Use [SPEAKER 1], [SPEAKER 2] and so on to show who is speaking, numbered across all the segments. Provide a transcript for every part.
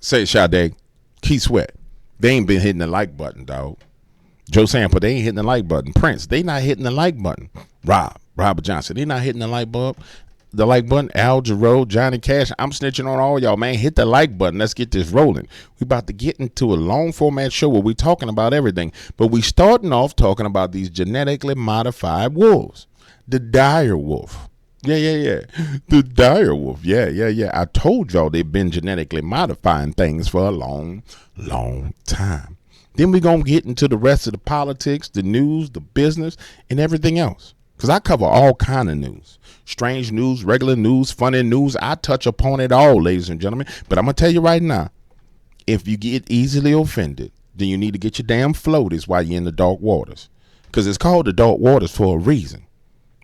[SPEAKER 1] Say Sade, Key Sweat. They ain't been hitting the like button, dog. Joe Sample, they ain't hitting the like button. Prince, they not hitting the like button. Robert Johnson, they not hitting the like button. The like button. Al Jarreau, Johnny Cash. I'm snitching on all y'all, man. Hit the like button. Let's get this rolling. We about to get into a long format show where we talking about everything, but we starting off talking about these genetically modified wolves. The dire wolf. Yeah. The dire wolf. Yeah. I told y'all they've been genetically modifying things for a long time. Then we going to get into the rest of the politics, the news, the business, and everything else. Because I cover all kind of news. Strange news, regular news, funny news. I touch upon it all, ladies and gentlemen. But I'm going to tell you right now, if you get easily offended, then you need to get your damn floaties while you're in the dark waters. Because it's called the dark waters for a reason.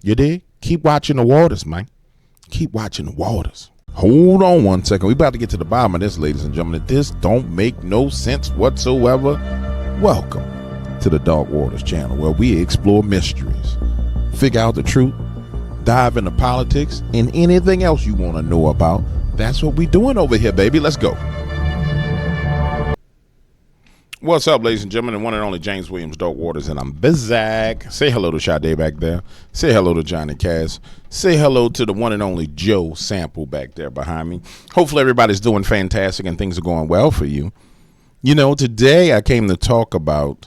[SPEAKER 1] You dig? Keep watching the waters, man. Keep watching the waters. Hold on one second. We about to get to the bottom of this, ladies and gentlemen. This don't make no sense whatsoever. Welcome to the Dark Waters channel, where we explore mysteries, figure out the truth, dive into politics, and anything else you want to know about. That's what we doing over here, baby. Let's go. What's up, ladies and gentlemen? The one and only James Williams, Dark Waters, and I'm Bizak. Say hello to Sade back there. Say hello to Johnny Cash. Say hello to the one and only Joe Sample back there behind me. Hopefully everybody's doing fantastic and things are going well for you. You know, today I came to talk about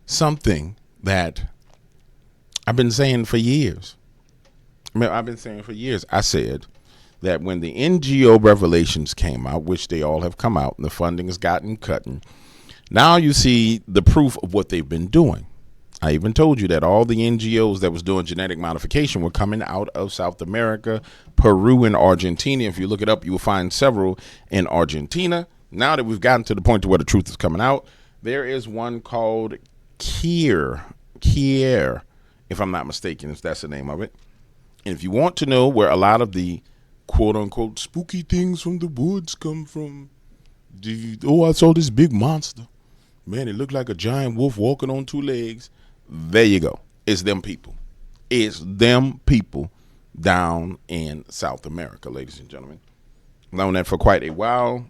[SPEAKER 1] something that I've been saying for years. I said that when the NGO revelations came out, which they all have come out, and the funding has gotten cut, now you see the proof of what they've been doing. I even told you that all the NGOs that was doing genetic modification were coming out of South America, Peru, and Argentina. If you look it up, you will find several in Argentina. Now that we've gotten to the point to where the truth is coming out, there is one called Kayak, if I'm not mistaken, if that's the name of it. And if you want to know where a lot of the quote-unquote spooky things from the woods come from, I saw this big monster. Man, it looked like a giant wolf walking on two legs. There you go. It's them people. It's them people down in South America, ladies and gentlemen. Known that for quite a while.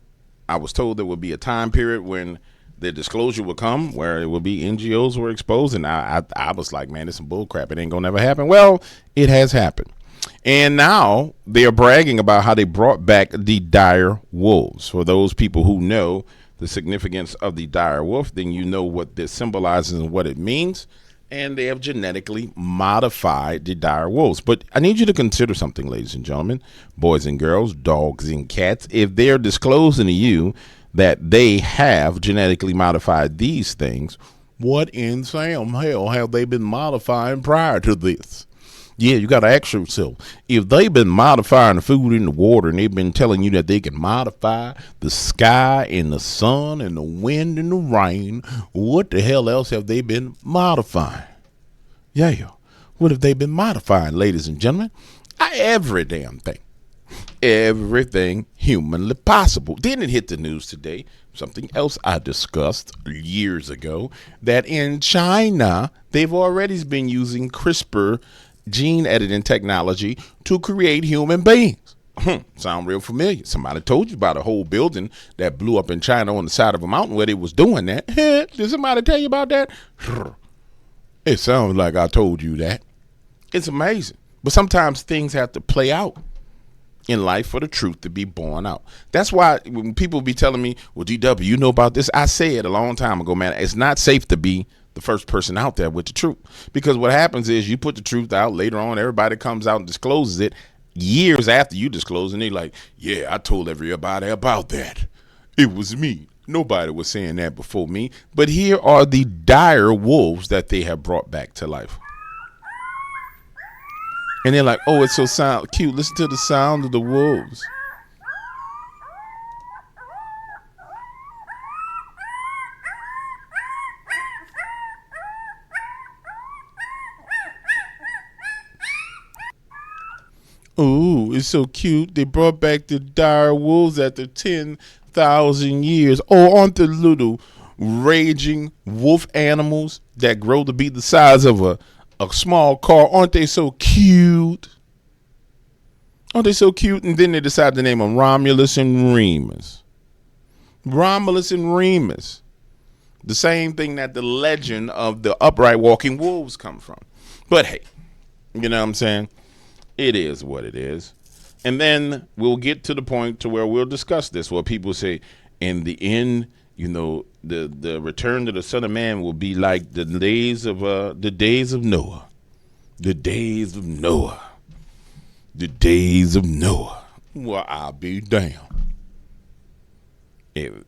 [SPEAKER 1] I was told there would be a time period when the disclosure would come where it would be NGOs were exposed. And I was like, man, it's some bull crap. It ain't going to never happen. Well, it has happened. And now they are bragging about how they brought back the dire wolves. For those people who know the significance of the dire wolf, then you know what this symbolizes and what it means. And they have genetically modified the dire wolves. But I need you to consider something, ladies and gentlemen, boys and girls, dogs and cats. If they're disclosing to you that they have genetically modified these things, what in Sam hell have they been modifying prior to this? Yeah, you got to ask yourself, if they've been modifying the food in the water and they've been telling you that they can modify the sky and the sun and the wind and the rain, what the hell else have they been modifying? Yeah, what have they been modifying, ladies and gentlemen? Every damn thing. Everything humanly possible. Then it hit the news today, something else I discussed years ago, that in China, they've already been using CRISPR gene editing technology to create human beings. Sound real familiar. Somebody told you about a whole building that blew up in China on the side of a mountain where they was doing that. Did somebody tell you about that? It sounds like I told you that. It's amazing. But sometimes things have to play out in life for the truth to be born out. That's why when people be telling me, well, DW, you know about this? I said a long time ago, man, it's not safe to be the first person out there with the truth, because what happens is you put the truth out, later on everybody comes out and discloses it years after you disclose, and they like, yeah, I told everybody about that. It was me. Nobody was saying that before me. But here are the dire wolves that they have brought back to life. And they're like, oh, it's so cute. Listen to the sound of the wolves. Oh, it's so cute. They brought back the dire wolves after 10,000 years. Oh, aren't the little raging wolf animals that grow to be the size of a small car? Aren't they so cute? Aren't they so cute? And then they decided to name them Romulus and Remus. Romulus and Remus. The same thing that the legend of the upright walking wolves come from. But hey, you know what I'm saying? It is what it is. And then we'll get to the point to where we'll discuss this, where people say, in the end, the return to the Son of Man will be like the days of Noah. The days of Noah. The days of Noah. Well, I'll be damned.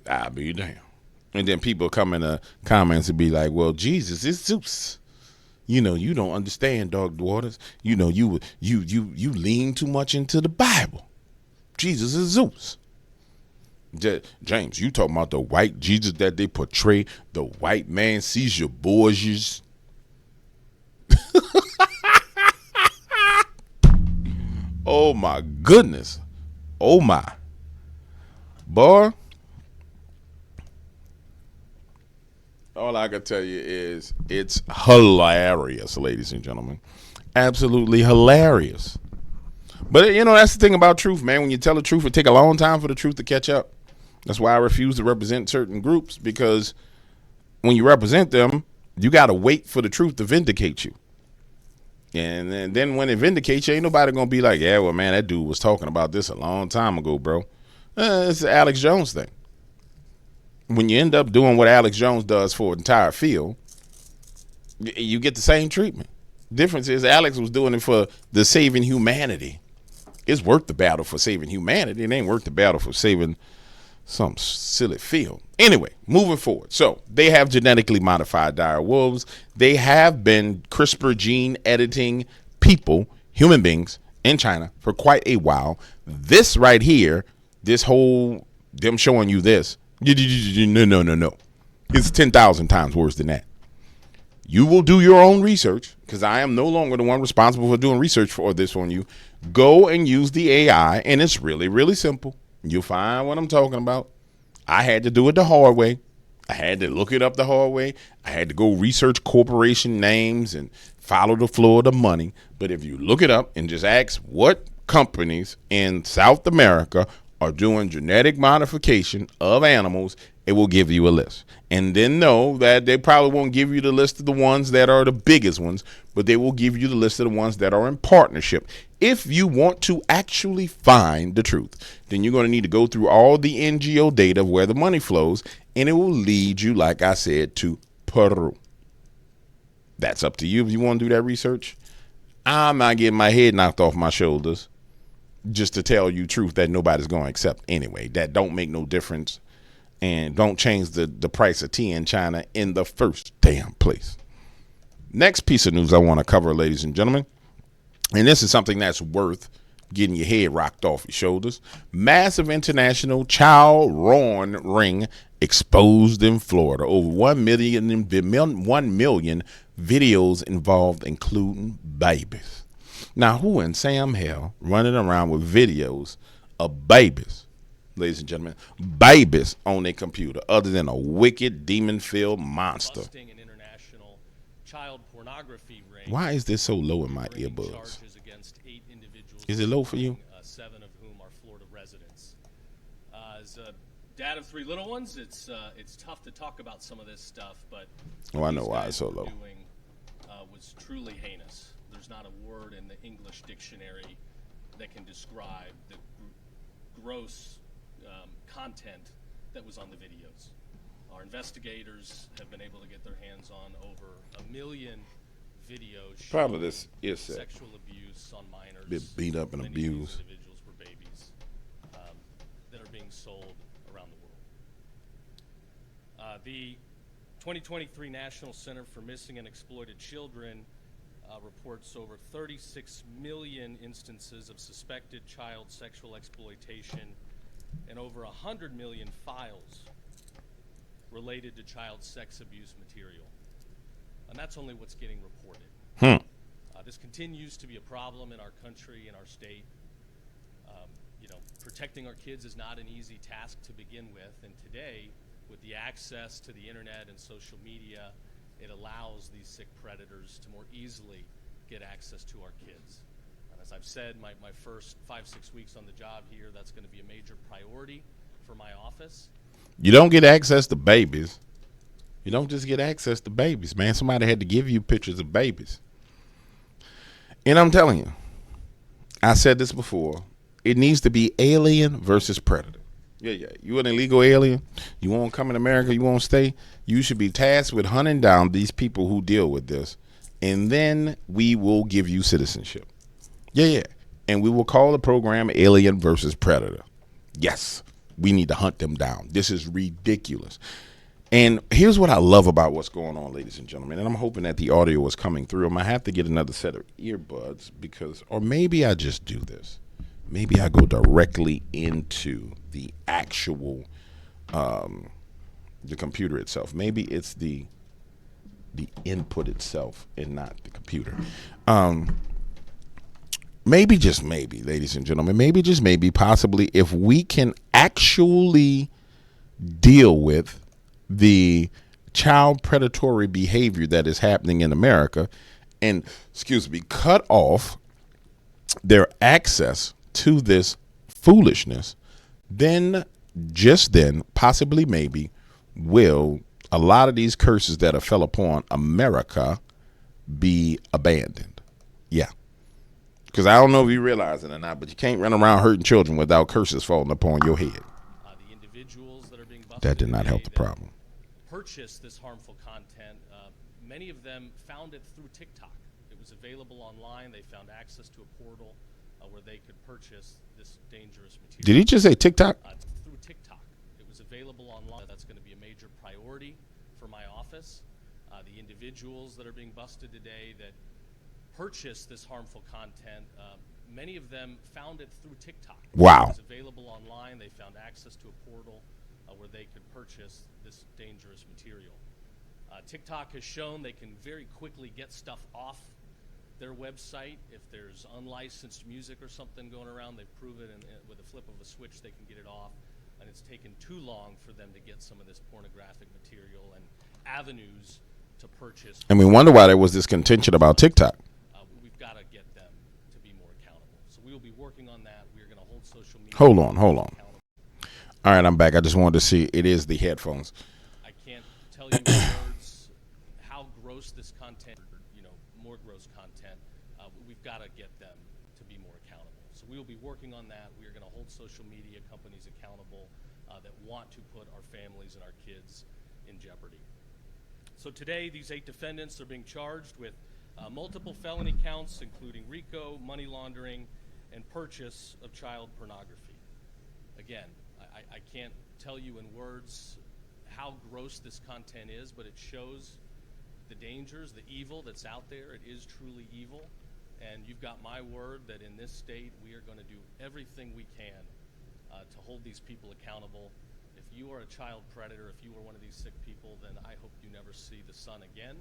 [SPEAKER 1] I'll be damned. And then people come in the comments and be like, well, Jesus is Zeus. You don't understand, Dog Waters. You lean too much into the Bible. Jesus is Zeus. James, you talking about the white Jesus that they portray, the white man, Caesar Borgias. Oh my goodness. Oh my. Boy. All I can tell you is it's hilarious, ladies and gentlemen. Absolutely hilarious. But, that's the thing about truth, man. When you tell the truth, it take a long time for the truth to catch up. That's why I refuse to represent certain groups, because when you represent them, you got to wait for the truth to vindicate you. And then when it vindicates you, ain't nobody going to be like, yeah, well, man, that dude was talking about this a long time ago, bro. It's the Alex Jones thing. When you end up doing what Alex Jones does for an entire field, you get the same treatment. Difference is Alex was doing it for the saving humanity. It's worth the battle for saving humanity. It ain't worth the battle for saving some silly field. Anyway, moving forward. So they have genetically modified dire wolves. They have been CRISPR gene editing people, human beings, in China for quite a while. This right here, this whole, them showing you this, no. It's 10,000 times worse than that. You will do your own research, because I am no longer the one responsible for doing research for this on you. Go and use the AI, and it's really, really simple. You'll find what I'm talking about. I had to do it the hard way. I had to look it up the hard way. I had to go research corporation names and follow the flow of the money. But if you look it up and just ask what companies in South America are doing genetic modification of animals, it will give you a list. And then know that they probably won't give you the list of the ones that are the biggest ones, but they will give you the list of the ones that are in partnership. If you want to actually find the truth, then you're going to need to go through all the NGO data of where the money flows, and it will lead you, like I said, to Peru. That's up to you if you want to do that research. I'm not getting my head knocked off my shoulders just to tell you truth that nobody's going to accept anyway. That don't make no difference and don't change the price of tea in China in the first damn place. Next piece of news I want to cover, ladies and gentlemen, and this is something that's worth getting your head rocked off your shoulders. Massive international child porn ring exposed in Florida. Over 1 million videos involved, including babies. Now, who in Sam Hell running around with videos of babies, ladies and gentlemen, babies on their computer, other than a wicked, demon-filled monster?
[SPEAKER 2] An international child pornography ring.
[SPEAKER 1] Why is this so low in my earbuds? Is it low for you?
[SPEAKER 2] 7 of whom are Florida residents. As a dad of 3 little ones, it's tough to talk about some of this stuff, but
[SPEAKER 1] I know why it's so low.
[SPEAKER 2] Was truly heinous. There's not a word in the English dictionary that can describe the gross content that was on the videos. Our investigators have been able to get their hands on over 1 million videos showing
[SPEAKER 1] this is
[SPEAKER 2] sexual abuse on minors.
[SPEAKER 1] Been beat up and abused.
[SPEAKER 2] Individuals were babies that are being sold around the world. The 2023 National Center for Missing and Exploited Children reports over 36 million instances of suspected child sexual exploitation and over 100 million files related to child sex abuse material. And that's only what's getting reported. This continues to be a problem in our country, in our state. Protecting our kids is not an easy task to begin with, and today, with the access to the internet and social media, it allows these sick predators to more easily get access to our kids. And as I've said, my first 5-6 weeks on the job here, that's going to be a major priority for my office.
[SPEAKER 1] You don't get access to babies. You don't just get access to babies, man. Somebody had to give you pictures of babies. And I'm telling you, I said this before. It needs to be alien versus predator. Yeah. You an illegal alien. You won't come in America. You won't stay. You should be tasked with hunting down these people who deal with this. And then we will give you citizenship. Yeah. And we will call the program Alien versus Predator. Yes. We need to hunt them down. This is ridiculous. And here's what I love about what's going on, ladies and gentlemen. And I'm hoping that the audio is coming through. I might have to get another set of earbuds because, or maybe I just do this. Maybe I go directly into the actual, the computer itself. Maybe it's the input itself and not the computer. Maybe just maybe, ladies and gentlemen, maybe just maybe, possibly, if we can actually deal with the child predatory behavior that is happening in America and, cut off their access to this foolishness, then, just then, possibly maybe, will a lot of these curses that have fell upon America be abandoned. Yeah. Because I don't know if you realize it or not, but you can't run around hurting children without curses falling upon your head.
[SPEAKER 2] The individuals that are being busted
[SPEAKER 1] That did not help the problem.
[SPEAKER 2] Purchase this harmful content. Many of them found it through TikTok. It was available online. They found access to a portal where they could purchase this dangerous material.
[SPEAKER 1] Did he just say TikTok?
[SPEAKER 2] Through TikTok. It was available online. That's going to be a major priority for my office. The individuals that are being busted today that purchase this harmful content, many of them found it through TikTok.
[SPEAKER 1] Wow.
[SPEAKER 2] It was available online. They found access to a portal where they could purchase this dangerous material. TikTok has shown they can very quickly get stuff off their website. If there's unlicensed music or something going around, they've proven with a flip of a switch they can get it off. And it's taken too long for them to get some of this pornographic material and avenues to purchase.
[SPEAKER 1] And we wonder why there was this contention about TikTok.
[SPEAKER 2] We've got to get them to be more accountable. So we will be working on that. We are going to hold social media.
[SPEAKER 1] Hold on. All right, I'm back. I just wanted to see. It is the headphones.
[SPEAKER 2] I can't tell you in words how gross this content, more gross content. We've got to get them to be more accountable. So we will be working on that. We are going to hold social media companies accountable that want to put our families and our kids in jeopardy. So today, these 8 defendants are being charged with multiple felony counts, including RICO, money laundering, and purchase of child pornography. Again, I can't tell you in words how gross this content is, but it shows the dangers, the evil that's out there. It is truly evil. And you've got my word that in this state, we are going to do everything we can to hold these people accountable. If you are a child predator, if you are one of these sick people, then I hope you never see the sun again.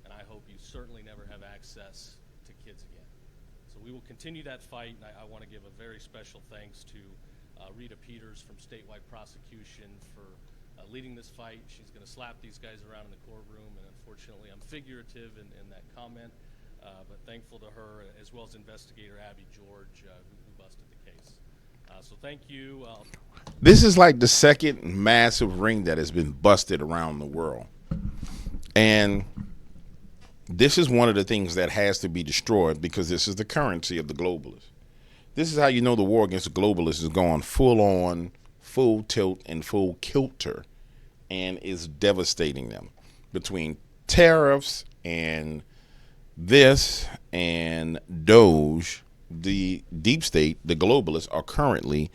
[SPEAKER 2] And I hope you certainly never have access to kids again. So we will continue that fight. And I want to give a very special thanks to Rita Peters from Statewide Prosecution for leading this fight. She's going to slap these guys around in the courtroom, and unfortunately I'm figurative in that comment, but thankful to her, as well as investigator Abby George, who busted the case. So thank you.
[SPEAKER 1] This is like the second massive ring that has been busted around the world. And this is one of the things that has to be destroyed because this is the currency of the globalists. This is how you know the war against the globalists is going full on, full tilt, and full kilter, and is devastating them. Between tariffs and this and Doge, the deep state, the globalists, are currently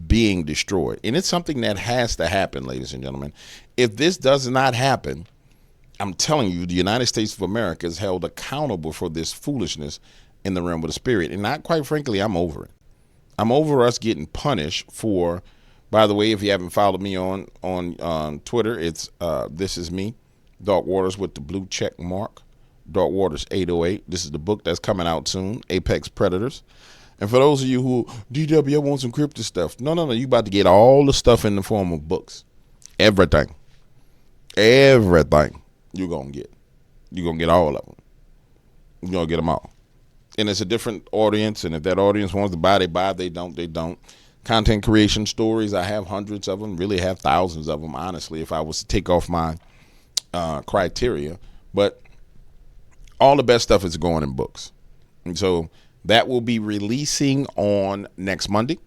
[SPEAKER 1] being destroyed. And it's something that has to happen, ladies and gentlemen. If this does not happen, I'm telling you, the United States of America is held accountable for this foolishness in the realm of the spirit. And not quite frankly, I'm over it. I'm over us getting punished for, by the way, if you haven't followed me on Twitter, it's this is me, Dark Waters with the blue check mark, Dark Waters 808. This is the book that's coming out soon, Apex Predators. And for those of you who, DW, I want some crypto stuff. No. You about to get all the stuff in the form of books. Everything you're going to get. You're going to get all of them. You're going to get them all. And it's a different audience, and if that audience wants to buy, they buy. They don't, they don't. content creation stories. I have hundreds of them, really have thousands of them, honestly, if I was to take off my criteria. But all the best stuff is going in books. And so that will be releasing on next Monday.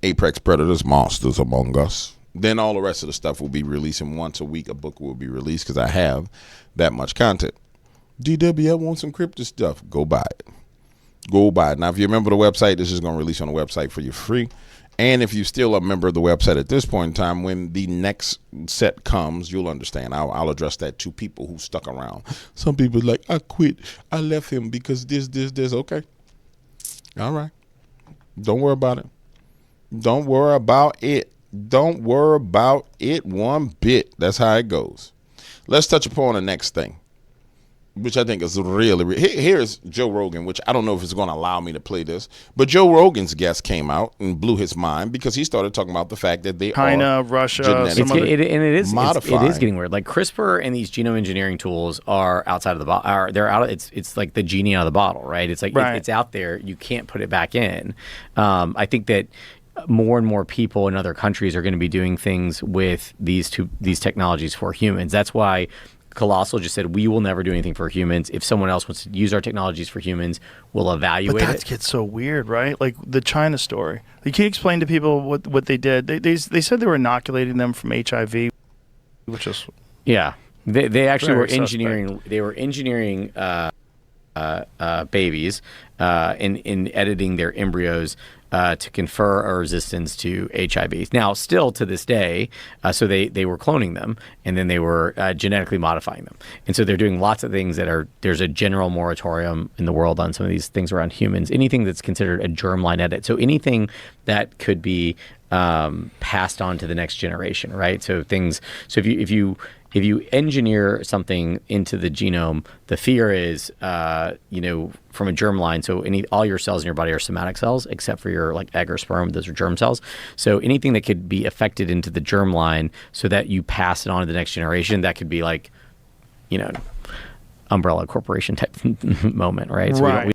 [SPEAKER 1] Apex Predators, Monsters Among Us. Then all the rest of the stuff will be releasing once a week. A book will be released because I have that much content. DW, I want some crypto stuff. Go buy it. Go buy it. Now, if you remember the website, this is going to release on the website for you free. And if you're still a member of the website at this point in time, when the next set comes, you'll understand. I'll address that to people who stuck around. Some people are like, I quit. I left him because this. Okay. All right. Don't worry about it. Don't worry about it. Don't worry about it one bit. That's how it goes. Let's touch upon the next thing, which I think is really here's Joe Rogan, which I don't know if it's going to allow me to play this, but Joe Rogan's guest came out and blew his mind because he started talking about the fact that they
[SPEAKER 3] China,
[SPEAKER 1] are
[SPEAKER 3] Russia,
[SPEAKER 1] genetically
[SPEAKER 4] it is
[SPEAKER 1] modifying.
[SPEAKER 4] it is getting weird. Like CRISPR and these genome engineering tools are outside of the bottle. They're out. It's like the genie out of the bottle, right? It's like
[SPEAKER 3] Right.
[SPEAKER 4] it's out there. You can't put it back in. I think that more and more people in other countries are going to be doing things with these technologies for humans. That's why Colossal just said, we will never do anything for humans. If someone else wants to use our technologies for humans, we'll evaluate
[SPEAKER 3] But that
[SPEAKER 4] it.
[SPEAKER 3] gets so weird, right? Like the China story. Like, can you explain to people what they did? They said they were inoculating them from HIV, which is
[SPEAKER 4] Yeah, they actually
[SPEAKER 3] Very
[SPEAKER 4] were engineering. They were engineering babies in editing their embryos to confer a resistance to HIV. Now, still to this day, so they were cloning them, and then they were genetically modifying them. And so they're doing lots of things there's a general moratorium in the world on some of these things around humans. Anything that's considered a germline edit. So anything that could be passed on to the next generation, right? So if you engineer something into the genome, the fear is, from a germline. So all your cells in your body are somatic cells, except for your like egg or sperm. Those are germ cells. So anything that could be affected into the germline, so that you pass it on to the next generation, that could be like, umbrella corporation type moment, right? So
[SPEAKER 3] right.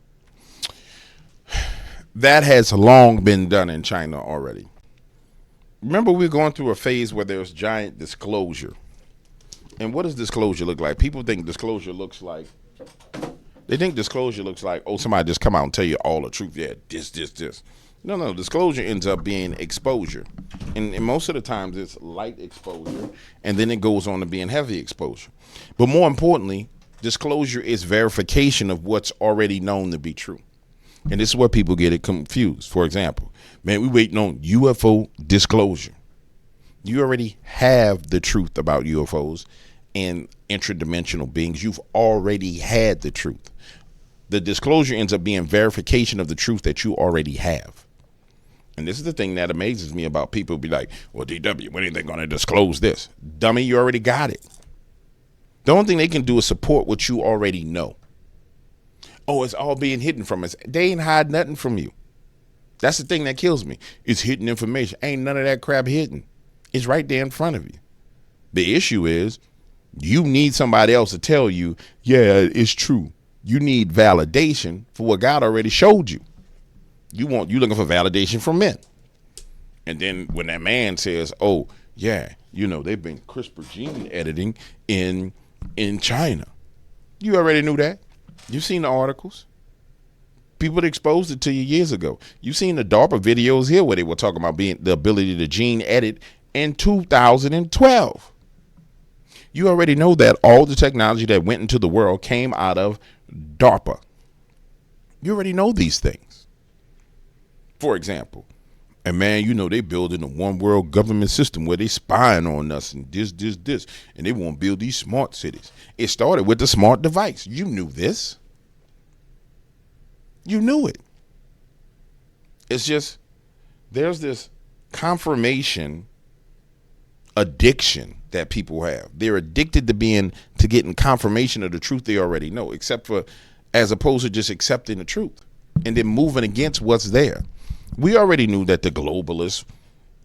[SPEAKER 1] That has long been done in China already. Remember, we're going through a phase where there's giant disclosure. And what does disclosure look like? People think disclosure looks like, oh, somebody just come out and tell you all the truth. Yeah, this. No, disclosure ends up being exposure. And most of the times it's light exposure, and then it goes on to being heavy exposure. But more importantly, disclosure is verification of what's already known to be true. And this is where people get it confused. For example, man, we waiting on UFO disclosure. You already have the truth about UFOs and intradimensional beings. You've already had the truth. The disclosure ends up being verification of the truth that you already have. And this is the thing that amazes me about people who be like, well, DW, when are they going to disclose this? Dummy, you already got it. The only thing they can do is support what you already know. Oh, it's all being hidden from us. They ain't hide nothing from you. That's the thing that kills me. It's hidden information. Ain't none of that crap hidden. It's right there in front of you. The issue is you need somebody else to tell you, yeah, it's true. You need validation for what God already showed you. You looking for validation from men. And then when that man says, oh, yeah, they've been CRISPR gene editing in China. You already knew that. You've seen the articles. People exposed it to you years ago. You've seen the DARPA videos here where they were talking about being the ability to gene edit in 2012. You already know that all the technology that went into the world came out of DARPA. You already know these things. For example, and man, they building a one world government system where they spying on us and this, and they want to build these smart cities. It started with the smart device. You knew this. You knew it. It's just, there's this confirmation addiction that people have. They're addicted to getting confirmation of the truth they already know, as opposed to just accepting the truth and then moving against what's there. We already knew that the globalists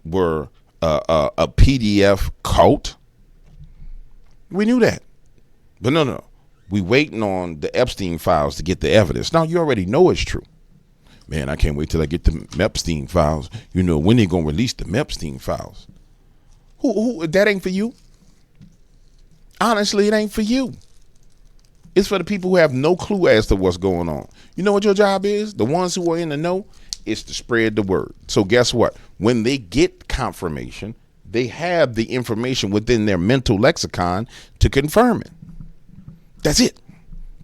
[SPEAKER 1] were a PDF cult. We knew that. But no. We waiting on the Epstein files to get the evidence. Now, you already know it's true. Man, I can't wait till I get the Epstein files. You know, when they gonna release the Epstein files? Who? That ain't for you. Honestly, it ain't for you. It's for the people who have no clue as to what's going on. You know what your job is? The ones who are in the know, is to spread the word. So guess what? When they get confirmation, they have the information within their mental lexicon to confirm it. That's it.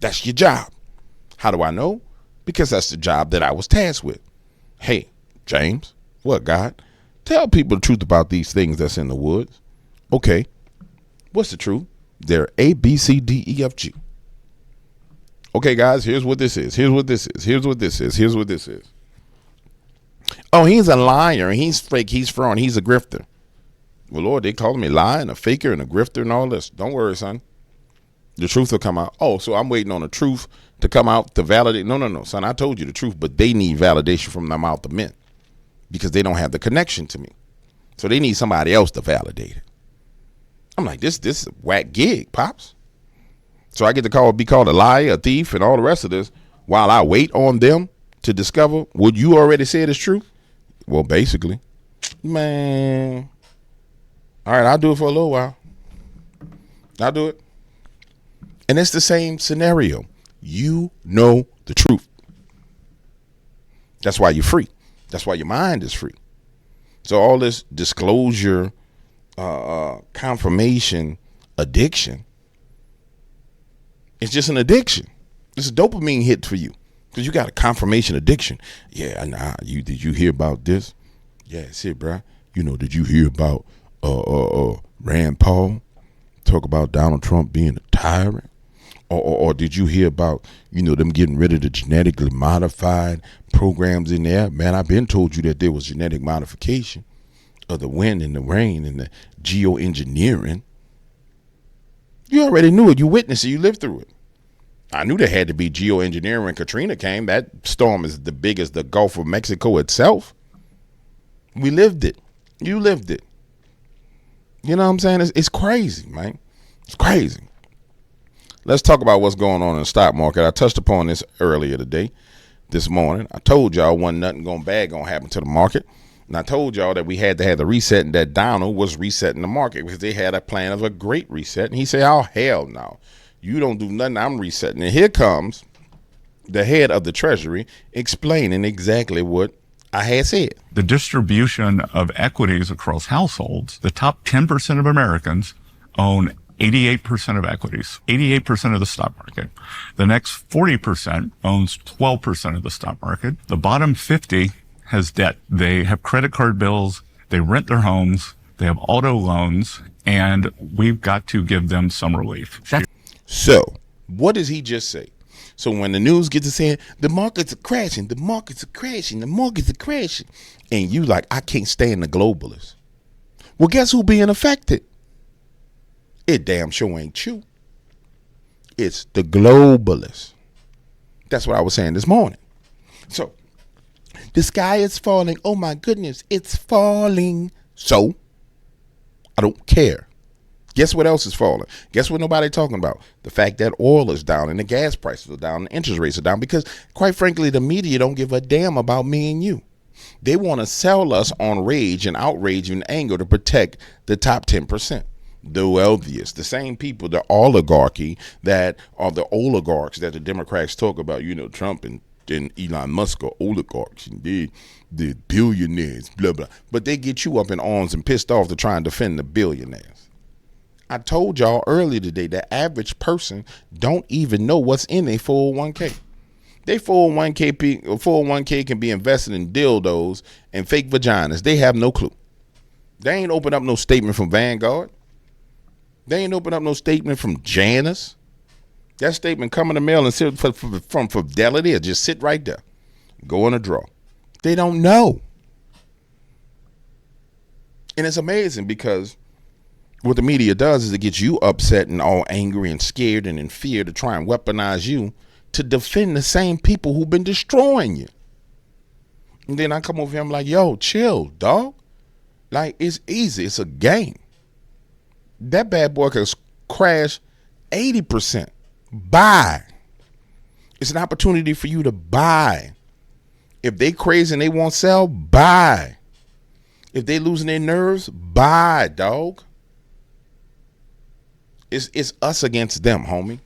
[SPEAKER 1] That's your job. How do I know? Because that's the job that I was tasked with. Hey, James, what, God? Tell people the truth about these things that's in the woods. Okay. What's the truth? They're A, B, C, D, E, F, G. Okay, guys, here's what this is. Here's what this is. Here's what this is. Here's what this is. Oh, he's a liar. He's fake. He's fraud. He's a grifter. Well, Lord, they call me lying, a faker, and a grifter and all this. Don't worry, son. The truth will come out. Oh, so I'm waiting on the truth to come out to validate. No, son. I told you the truth, but they need validation from the mouth of men because they don't have the connection to me. So they need somebody else to validate it. I'm like, this is a whack gig, Pops. So I get to be called a liar, a thief, and all the rest of this while I wait on them to discover what you already said is true. Well, basically, man. All right, I'll do it for a little while. I'll do it. And it's the same scenario. You know the truth. That's why you're free. That's why your mind is free. So all this disclosure, confirmation, addiction, it's just an addiction. It's a dopamine hit for you because you got a confirmation addiction. Yeah, nah. Did you hear about this? Yeah, that's it, bro. You know, did you hear about Rand Paul talk about Donald Trump being a tyrant? Or did you hear about, them getting rid of the genetically modified programs in there? Man, I've been told you that there was genetic modification of the wind and the rain and the geoengineering. You already knew it. You witnessed it. You lived through it. I knew there had to be geoengineering when Katrina came. That storm is the biggest, the Gulf of Mexico itself. We lived it. You lived it. You know what I'm saying? It's crazy, man. It's crazy. Let's talk about what's going on in the stock market. I touched upon this earlier today, this morning. I told y'all wasn't nothing bad going to happen to the market. And I told y'all that we had to have the reset and that Donald was resetting the market because they had a plan of a great reset. And he said, oh, hell no. You don't do nothing. I'm resetting. And here comes the head of the Treasury explaining exactly what I had said.
[SPEAKER 5] The distribution of equities across households, the top 10% of Americans own 88% of equities, 88% of the stock market. The next 40% owns 12% of the stock market. The bottom 50 has debt. They have credit card bills. They rent their homes. They have auto loans. And we've got to give them some relief.
[SPEAKER 1] So what does he just say? So when the news gets to saying the markets are crashing, the markets are crashing, the markets are crashing, and you like, I can't stand the globalists. Well, guess who being affected? It damn sure ain't you. It's the globalists. That's what I was saying this morning. So the sky is falling. Oh my goodness, it's falling. So I don't care. Guess what else is falling? Guess what nobody talking about? The fact that oil is down and the gas prices are down and interest rates are down because, quite frankly, the media don't give a damn about me and you. They want to sell us on rage and outrage and anger to protect the top 10%. The wealthiest, the same people, the oligarchy that are the oligarchs that the Democrats talk about, Trump and Elon Musk are oligarchs and the billionaires, blah, blah. But they get you up in arms and pissed off to try and defend the billionaires. I told y'all earlier today, the average person don't even know what's in their 401k. Their 401k can be invested in dildos and fake vaginas. They have no clue. They ain't opened up no statement from Vanguard. They ain't opened up no statement from Janus. That statement come in the mail and sit from Fidelity or just sit right there. Go in a draw. They don't know. And it's amazing because what the media does is it gets you upset and all angry and scared and in fear to try and weaponize you to defend the same people who've been destroying you. And then I come over here, I'm like, yo, chill, dog. Like, it's easy. It's a game. That bad boy could crash 80%. Buy. It's an opportunity for you to buy. If they crazy and they won't sell, buy. If they losing their nerves, buy, dog. It's us against them, homie.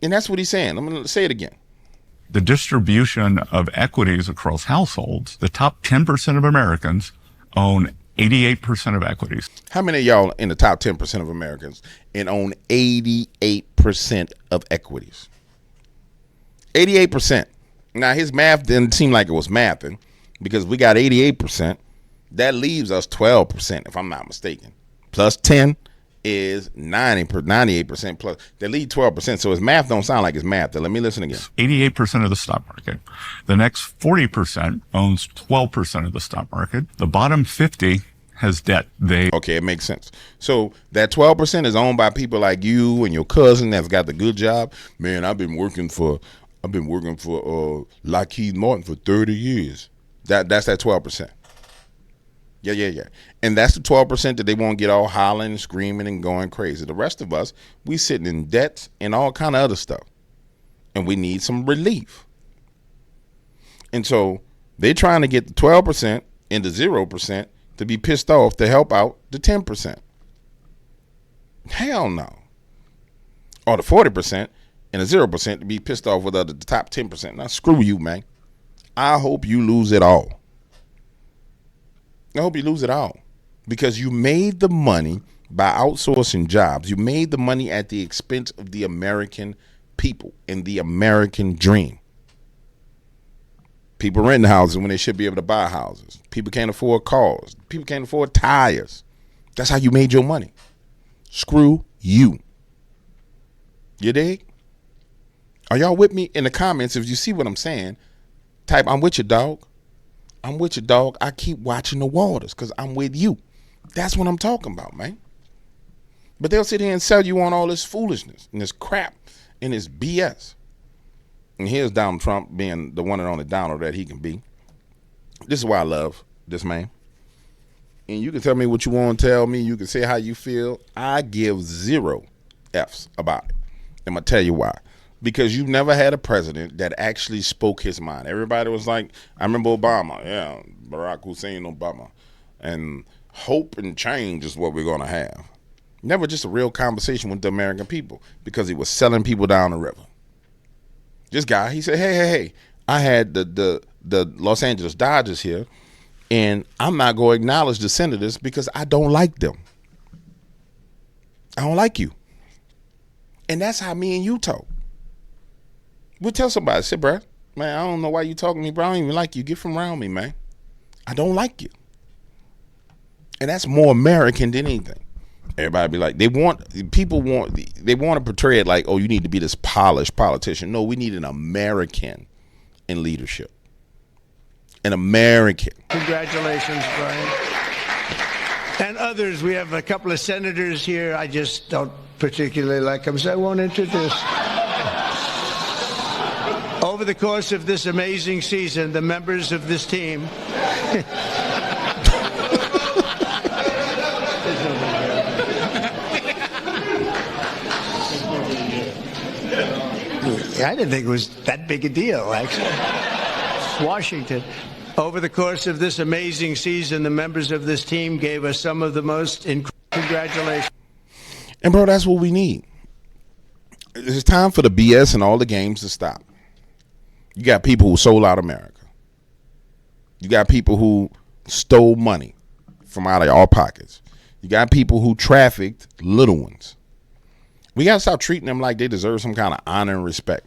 [SPEAKER 1] And that's what he's saying. I'm going to say it again.
[SPEAKER 5] The distribution of equities across households, the top 10% of Americans own 88% of equities.
[SPEAKER 1] How many of y'all in the top 10% of Americans and own 88% of equities? 88%. Now, his math didn't seem like it was mathing because we got 88%. That leaves us 12%, if I'm not mistaken. Plus 10 is 98% plus. They leave 12%. So his math don't sound like it's math. Let me listen again.
[SPEAKER 5] 88% of the stock market. The next 40% owns 12% of the stock market. The bottom 50 has debt.
[SPEAKER 1] Okay, it makes sense. So that 12% is owned by people like you and your cousin that's got the good job. Man, I've been working for Lockheed Martin for 30 years. That's that 12%. Yeah. And that's the 12% that they won't get all hollering and screaming and going crazy. The rest of us, we sitting in debts and all kind of other stuff. And we need some relief. And so they're trying to get the 12% and the 0% to be pissed off to help out the 10%. Hell no. Or the 40% and the 0% to be pissed off with the top 10%. Now screw you, man. I hope you lose it all. I hope you lose it all because you made the money by outsourcing jobs. You made the money at the expense of the American people and the American dream. People renting houses when they should be able to buy houses. People can't afford cars. People can't afford tires. That's how you made your money. Screw you. You dig? Are y'all with me in the comments? If you see what I'm saying, type, I'm with you, dog. I'm with you, dog. I keep watching the waters because I'm with you. That's what I'm talking about, man. But they'll sit here and sell you on all this foolishness and this crap and this BS. And here's Donald Trump being the one and only Donald that he can be. This is why I love this man. And you can tell me what you want to tell me. You can say how you feel. I give 0 F's about it. I'm going to tell you why. Because you've never had a president that actually spoke his mind. Everybody was like, I remember Obama. Yeah, Barack Hussein Obama. And hope and change is what we're going to have. Never just a real conversation with the American people because he was selling people down the river. This guy, he said, hey, I had the Los Angeles Dodgers here, and I'm not going to acknowledge the Senators because I don't like them. I don't like you. And that's how me and you talk. We'll tell somebody, say, bro, man, I don't know why you talking to me, bro. I don't even like you. Get from around me, man. I don't like you. And that's more American than anything. Everybody be like, they want to portray it like, oh, you need to be this polished politician. No, we need an American in leadership. An American.
[SPEAKER 6] Congratulations, Brian. And others, we have a couple of senators here. I just don't particularly like them, so I won't introduce. Over the course of this amazing season, the members of this team I didn't think it was that big a deal, actually. Washington. Over the course of this amazing season, the members of this team gave us some of the most congratulations.
[SPEAKER 1] And, bro, that's what we need. It's time for the BS and all the games to stop. You got people who sold out America. You got people who stole money from out of our pockets. You got people who trafficked little ones. We got to stop treating them like they deserve some kind of honor and respect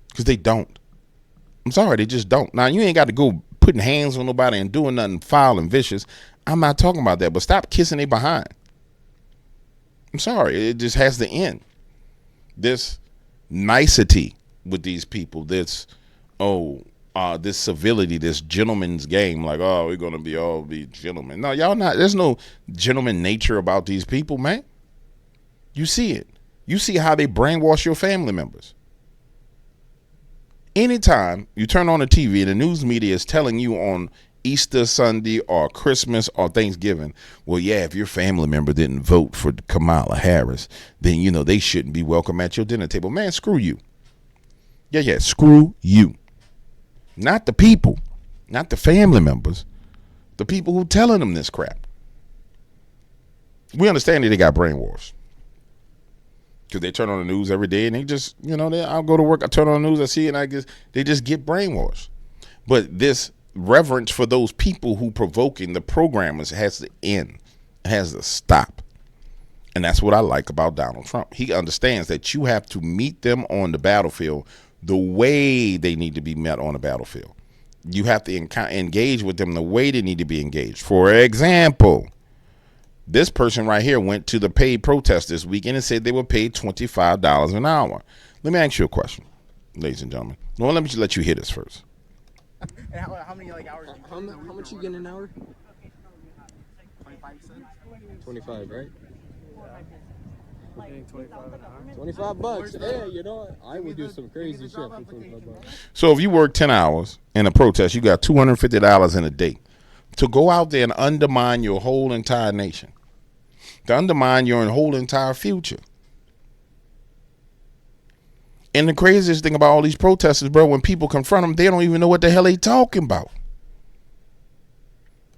[SPEAKER 1] because they don't. I'm sorry, they just don't. Now, you ain't got to go putting hands on nobody and doing nothing foul and vicious. I'm not talking about that, but stop kissing their behind. I'm sorry, it just has to end. This nicety with these people, this civility, this gentleman's game, like, oh, we're going to all be gentlemen. No, y'all not. There's no gentleman nature about these people, man. You see it. You see how they brainwash your family members. Anytime you turn on the TV and the news media is telling you on Easter Sunday or Christmas or Thanksgiving, well, yeah, if your family member didn't vote for Kamala Harris, then, you know, they shouldn't be welcome at your dinner table. Man, screw you. Yeah, screw you. Not the people, not the family members, the people who telling them this crap. We understand that they got brainwashed. Because they turn on the news every day and they just, I'll go to work, I turn on the news, I see it, and they just get brainwashed. But this reverence for those people who provoking the programmers has to end. It has to stop. And that's what I like about Donald Trump. He understands that you have to meet them on the battlefield the way they need to be met on the battlefield. You have to engage with them the way they need to be engaged. For example, this person right here went to the paid protest this weekend and said they were paid $25 an hour. Let me ask you a question, ladies and gentlemen. Well, let me just let you hear this first.
[SPEAKER 7] And how many hours?
[SPEAKER 8] How much you get an hour? 25, right? 25 bucks. Yeah, I would do some crazy shit for 25 bucks.
[SPEAKER 1] So if you work 10 hours in a protest, you got $250 in a day to go out there and undermine your whole entire nation, to undermine your whole entire future. And the craziest thing about all these protesters, bro, when people confront them, they don't even know what the hell they talking about.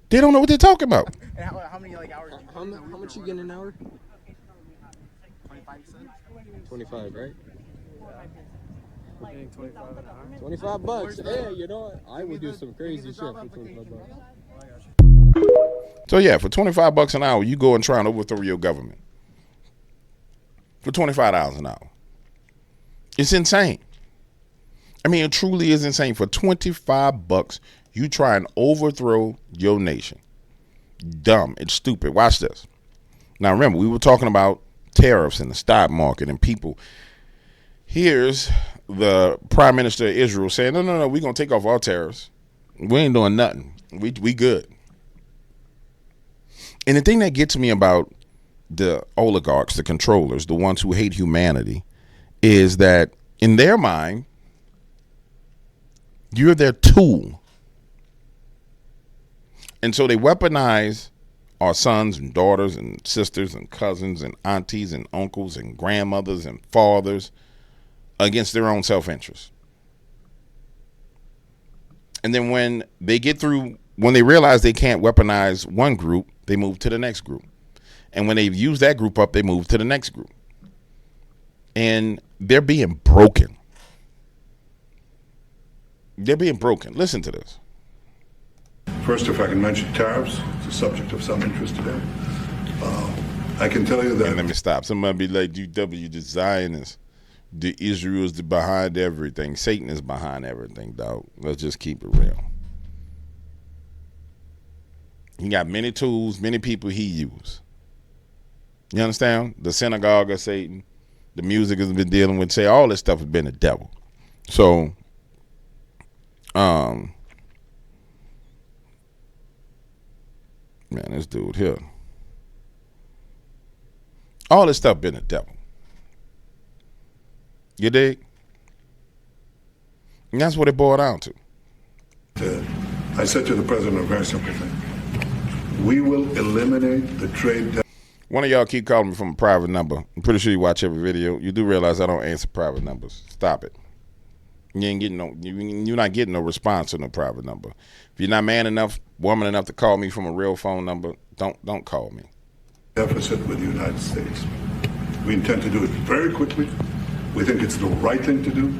[SPEAKER 1] They don't know what they're talking about.
[SPEAKER 7] And how many hours?
[SPEAKER 8] How much you get an hour? 25, right? 25 bucks. Yeah, I would do some crazy shit for 25 bucks.
[SPEAKER 1] So yeah, for 25 bucks an hour, you go and try and overthrow your government. For $25 an hour. It's insane. I mean, it truly is insane. For 25 bucks, you try and overthrow your nation. Dumb. It's stupid. Watch this. Now remember, we were talking about tariffs in the stock market and people. Here's the Prime Minister of Israel saying, no, we're going to take off all tariffs. We ain't doing nothing. We good. And the thing that gets me about the oligarchs, the controllers, the ones who hate humanity, is that in their mind, you're their tool. And so they weaponize our sons and daughters and sisters and cousins and aunties and uncles and grandmothers and fathers against their own self-interest. And then when they realize they can't weaponize one group, they move to the next group. And when they've used that group up, they move to the next group. And they're being broken. They're being broken. Listen to this.
[SPEAKER 9] First, if I can mention tariffs, it's a subject of some interest today. I can tell you that...
[SPEAKER 1] And let me stop. Somebody be like, UW, the Zionists, the Israel is behind everything. Satan is behind everything, dog. Let's just keep it real. He got many tools, many people he used. You understand? The synagogue of Satan, the music has been dealing with, say all this stuff has been the devil. So, man, this dude here. All this stuff been the devil. You dig? And that's what it boiled down to.
[SPEAKER 9] I said to the president a very simple thing. We will eliminate the trade debt.
[SPEAKER 1] One of y'all keep calling me from a private number. I'm pretty sure you watch every video. You do realize I don't answer private numbers. Stop it. You ain't getting you're not getting no response to no private number. If you're not man enough, woman enough to call me from a real phone number, don't call me.
[SPEAKER 9] Deficit with the United States. We intend to do it very quickly. We think it's the right thing to do.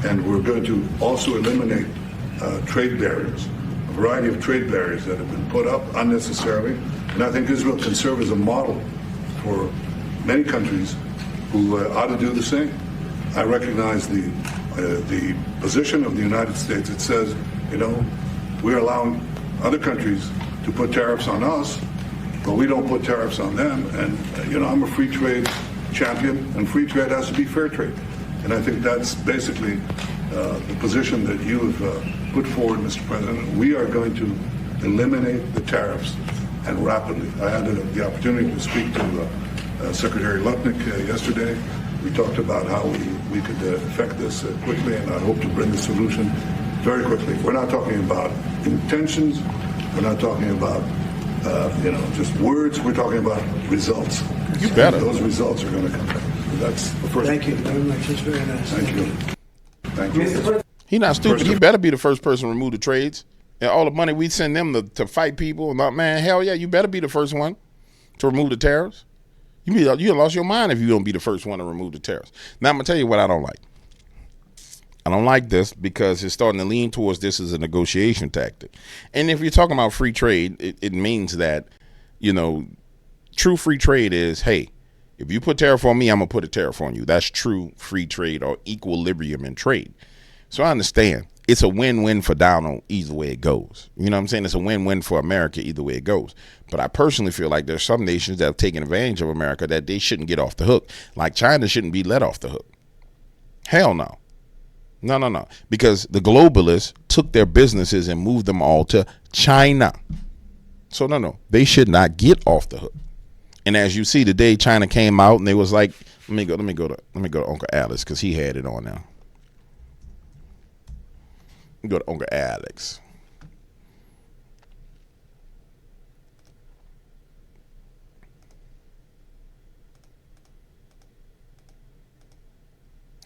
[SPEAKER 9] And we're going to also eliminate trade barriers, a variety of trade barriers that have been put up unnecessarily. And I think Israel can serve as a model for many countries who ought to do the same. I recognize the position of the United States. It says, we're allowing other countries to put tariffs on us, but we don't put tariffs on them. And, I'm a free trade champion, and free trade has to be fair trade. And I think that's basically the position that you have put forward, Mr. President. We are going to eliminate the tariffs, and rapidly. I had the opportunity to speak to Secretary Lutnick yesterday. We talked about how we could effect this quickly, and I hope to bring the solution very quickly. We're not talking about intentions. We're not talking about, just words. We're talking about results.
[SPEAKER 1] You better.
[SPEAKER 9] Those results are going to come. That's the first.
[SPEAKER 6] Thank you very much. It's very nice.
[SPEAKER 9] Thank you. Thank you.
[SPEAKER 1] He not stupid.
[SPEAKER 9] First
[SPEAKER 1] He
[SPEAKER 9] of-
[SPEAKER 1] better be the first person to remove the trades. And all the money we send them to fight people. Man, hell yeah, you better be the first one to remove the tariffs. You lost your mind if you don't be the first one to remove the tariffs. Now I'm gonna tell you what I don't like. I don't like this because it's starting to lean towards this as a negotiation tactic. And if you're talking about free trade, it means that, true free trade is, hey, if you put tariff on me, I'm gonna put a tariff on you. That's true free trade or equilibrium in trade. So I understand it's a win-win for Donald either way it goes. You know what I'm saying? It's a win-win for America either way it goes. But I personally feel like there's some nations that have taken advantage of America that they shouldn't get off the hook. Like China shouldn't be let off the hook. Hell no. No. Because the globalists took their businesses and moved them all to China. So no. They should not get off the hook. And as you see today, China came out and they was like, let me go to Uncle Alex because he had it on now. Go to Uncle Alex.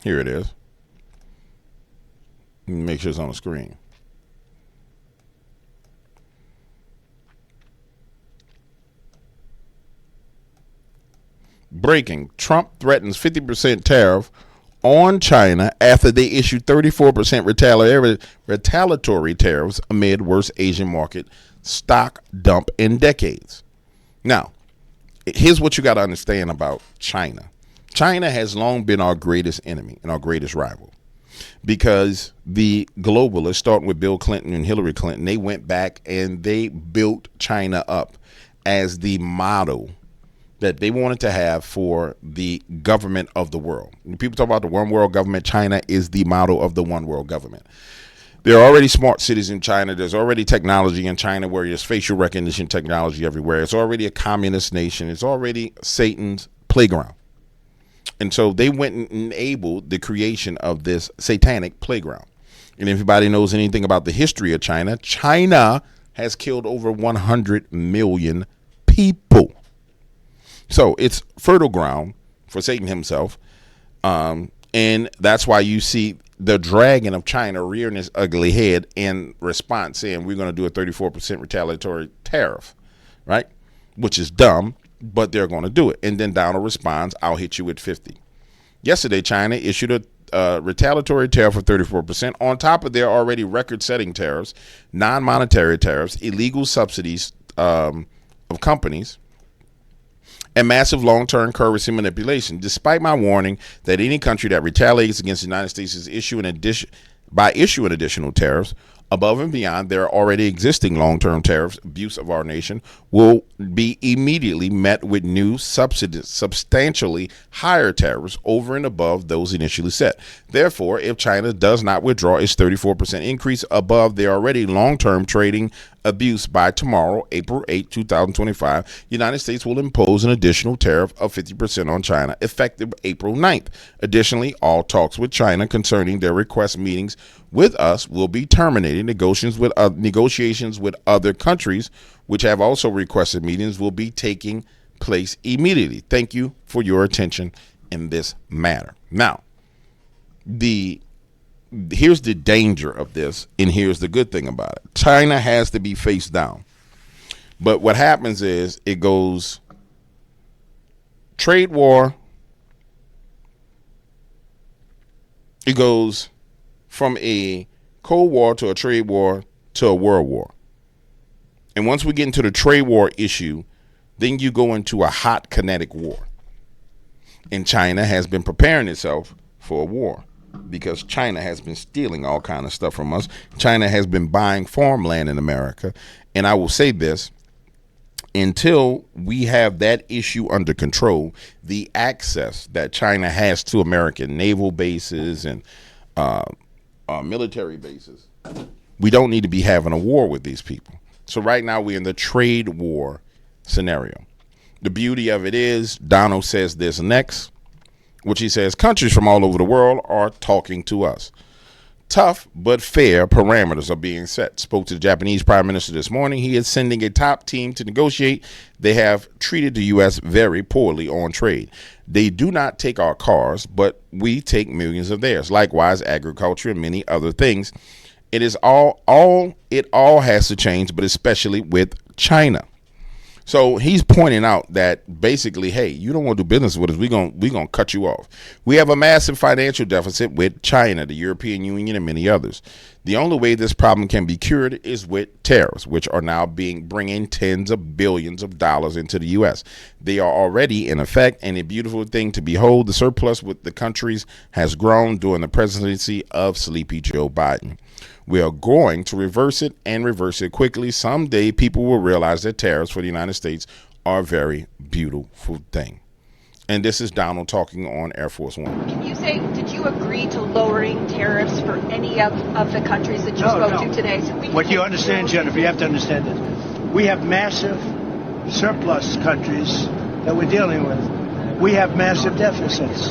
[SPEAKER 1] Here it is. Make sure it's on the screen. Breaking. Trump threatens 50% tariff on China after they issued 34% retaliatory tariffs amid worst Asian market stock dump in decades. Now, here's what you got to understand about China. China has long been our greatest enemy and our greatest rival because the globalists, starting with Bill Clinton and Hillary Clinton, they went back and they built China up as the model that they wanted to have for the government of the world. When people talk about the one world government, China is the model of the one world government. There are already smart cities in China. There's already technology in China where there's facial recognition technology everywhere. It's already a communist nation. It's already Satan's playground. And so they went and enabled the creation of this satanic playground. And if anybody knows anything about the history of China, China has killed over 100 million people. So it's fertile ground for Satan himself. And that's why you see the dragon of China rearing his ugly head in response saying we're going to do a 34% retaliatory tariff, right? Which is dumb, but they're going to do it. And then Donald responds, I'll hit you with 50. Yesterday, China issued a retaliatory tariff of 34% on top of their already record-setting tariffs, non-monetary tariffs, illegal subsidies of companies, and massive long-term currency manipulation. Despite my warning that any country that retaliates against the United States is issuing additional tariffs above and beyond their already existing long-term tariffs, abuse of our nation will be immediately met with new substantially higher tariffs over and above those initially set. Therefore, if China does not withdraw its 34% increase above their already long-term trading abuse by tomorrow, April 8, 2025, the United States will impose an additional tariff of 50% on China effective April 9th. Additionally, all talks with China concerning their request meetings with us will be terminated. Negotiations with other countries which have also requested meetings will be taking place immediately. Thank you for your attention in this matter. Now, here's the danger of this, and here's the good thing about it. China has to be face down. But what happens is it goes trade war. It goes from a Cold War to a trade war to a world war. And once we get into the trade war issue, then you go into a hot kinetic war. And China has been preparing itself for a war because China has been stealing all kind of stuff from us. China has been buying farmland in America. And I will say this, until we have that issue under control, the access that China has to American naval bases and military bases, we don't need to be having a war with these people. So right now we're in the trade war scenario. The beauty of it is Donald says this next, which he says countries from all over the world are talking to us. Tough but fair parameters are being set. Spoke to the Japanese Prime Minister this morning. He is sending a top team to negotiate. They have treated the U.S. very poorly on trade. They do not take our cars, but we take millions of theirs. Likewise, agriculture and many other things. It is it all has to change, but especially with China. So he's pointing out that basically, hey, you don't want to do business with us, we're gonna cut you off. We have a massive financial deficit with China, the European Union, and many others. The only way this problem can be cured is with tariffs, which are now bringing tens of billions of dollars into the U.S. They are already in effect, and a beautiful thing to behold. The surplus with the countries has grown during the presidency of Sleepy Joe Biden. We are going to reverse it and reverse it quickly. Someday people will realize that tariffs for the United States are a very beautiful thing. And this is Donald talking on Air Force One.
[SPEAKER 10] Can you say, did you agree to lowering tariffs for any of the countries that you spoke to today? So
[SPEAKER 6] what you understand, Jennifer, you have to understand this. We have massive surplus countries that we're dealing with. We have massive deficits.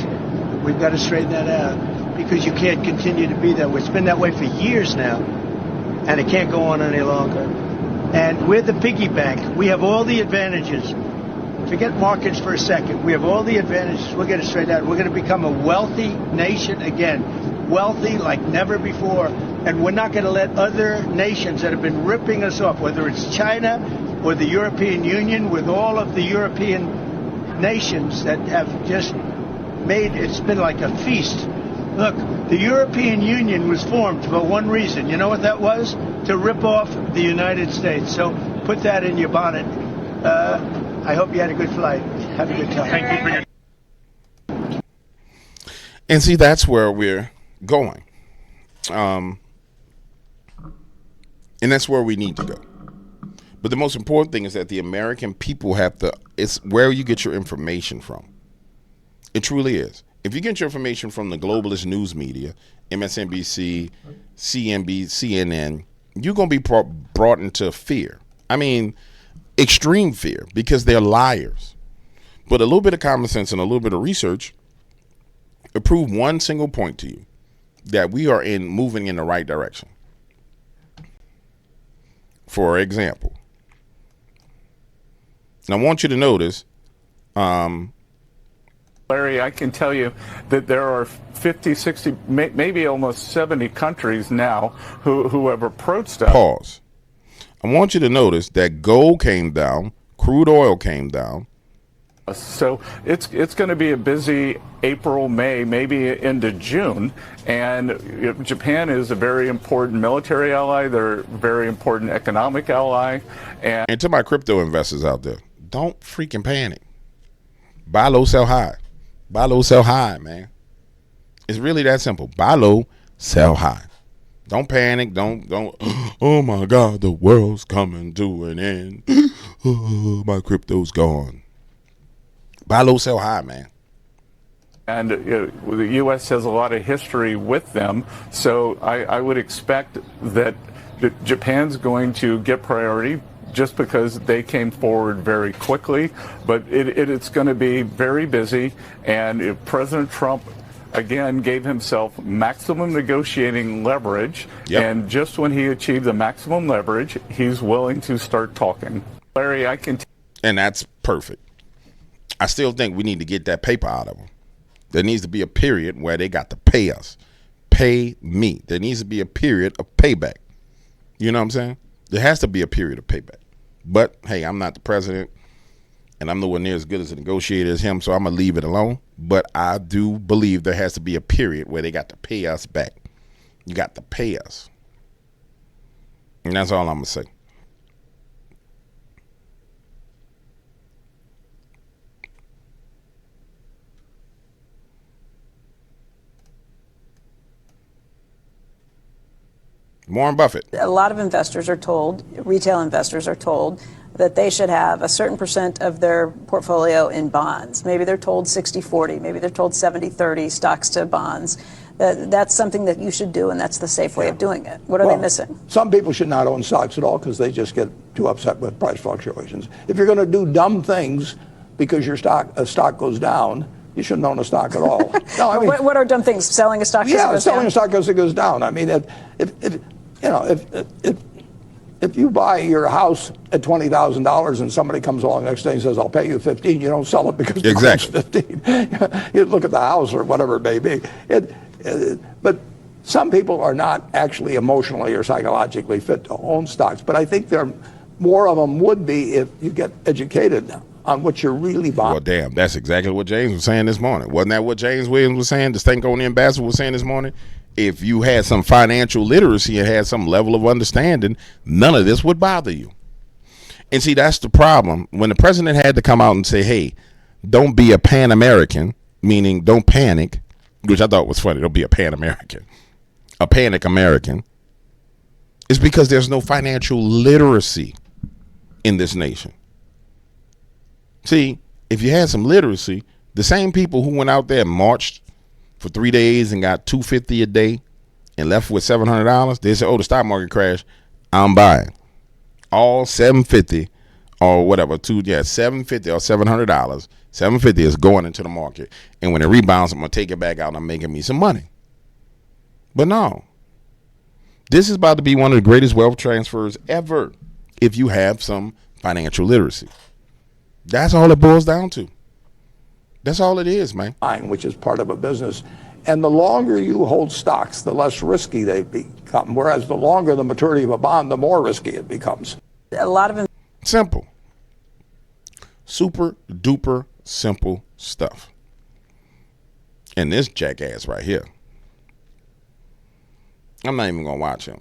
[SPEAKER 6] We've got to straighten that out. Because you can't continue to be that way. It's been that way for years now, and it can't go on any longer. And we're the piggy bank. We have all the advantages. Forget markets for a second. We have all the advantages. We'll get it straight out. We're going to become a wealthy nation again. Wealthy like never before. And we're not going to let other nations that have been ripping us off, whether it's China or the European Union, with all of the European nations that have just made, it's been like a feast. Look, the European Union was formed for one reason. You know what that was? To rip off the United States. So put that in your bonnet. I hope you had a good flight. Have a good time. Thank you for your...
[SPEAKER 1] And see, that's where we're going. And that's where we need to go. But the most important thing is that the American people have to, it's where you get your information from. It truly is. If you get your information from the globalist news media, MSNBC, CNBC, CNN, you're going to be brought into fear. I mean, extreme fear, because they're liars. But a little bit of common sense and a little bit of research will prove one single point to you, that we are moving in the right direction. For example, and I want you to notice,
[SPEAKER 5] Larry, I can tell you that there are 50, 60, maybe almost 70 countries now who have approached us.
[SPEAKER 1] Pause. I want you to notice that gold came down, crude oil came down.
[SPEAKER 5] So it's going to be a busy April, May, maybe into June. And Japan is a very important military ally. They're a very important economic ally.
[SPEAKER 1] And to my crypto investors out there, don't freaking panic. Buy low, sell high. Buy low, sell high, man. It's really that simple. Buy low, sell high. Don't panic. Don't. Oh my God, the world's coming to an end. Oh, my crypto's gone. Buy low, sell high, man.
[SPEAKER 5] And the U.S. has a lot of history with them, so I would expect that Japan's going to get priority, just because they came forward very quickly. But it's going to be very busy. And if President Trump, again, gave himself maximum negotiating leverage, and just when he achieved the maximum leverage, he's willing to start talking. Larry, I can...
[SPEAKER 1] And that's perfect. I still think we need to get that paper out of them. There needs to be a period where they got to pay us. Pay me. There needs to be a period of payback. You know what I'm saying? There has to be a period of payback. But, hey, I'm not the president, and I'm nowhere near as good as a negotiator as him, so I'm going to leave it alone. But I do believe there has to be a period where they got to pay us back. You got to pay us. And that's all I'm going to say. Warren Buffett.
[SPEAKER 11] A lot of investors are told, retail investors are told, that they should have a certain percent of their portfolio in bonds. Maybe they're told 60-40, maybe they're told 70-30 stocks to bonds. That's something that you should do, and that's the safe way of doing it. What are they missing?
[SPEAKER 12] Some people should not own stocks at all because they just get too upset with price fluctuations. If you're going to do dumb things because your stock goes down, you shouldn't own a stock at all. No, I mean,
[SPEAKER 11] what are dumb things? Selling a stock?
[SPEAKER 12] Yeah, selling a stock because it goes down. I mean, if you buy your house at $20,000 and somebody comes along the next day and says, "I'll pay you 15," you don't sell it because
[SPEAKER 1] Exactly.
[SPEAKER 12] it's 15. You look at the house or whatever it may be. But some people are not actually emotionally or psychologically fit to own stocks. But I think more of them would be if you get educated on what you're really buying.
[SPEAKER 1] Well, damn, that's exactly what James was saying this morning. Wasn't that what James Williams was saying? The Stankonia ambassador was saying this morning? If you had some financial literacy and had some level of understanding, none of this would bother you. And see, that's the problem. When the president had to come out and say, hey, don't be a Pan-American, meaning don't panic, which I thought was funny. Don't be a Pan-American. A panic American. It's because there's no financial literacy in this nation. See, if you had some literacy, the same people who went out there and marched for 3 days and got $250 a day and left with $700, they said, oh, the stock market crashed, I'm buying. All $750 or whatever, $750 or $700. $750 is going into the market. And when it rebounds, I'm going to take it back out and I'm making me some money. But no. This is about to be one of the greatest wealth transfers ever if you have some financial literacy. That's all it boils down to. That's all it is, man.
[SPEAKER 12] Which is part of a business. And the longer you hold stocks, the less risky they become. Whereas the longer the maturity of a bond, the more risky it becomes.
[SPEAKER 11] A lot of them.
[SPEAKER 1] Simple. Super duper simple stuff. And this jackass right here, I'm not even going to watch him.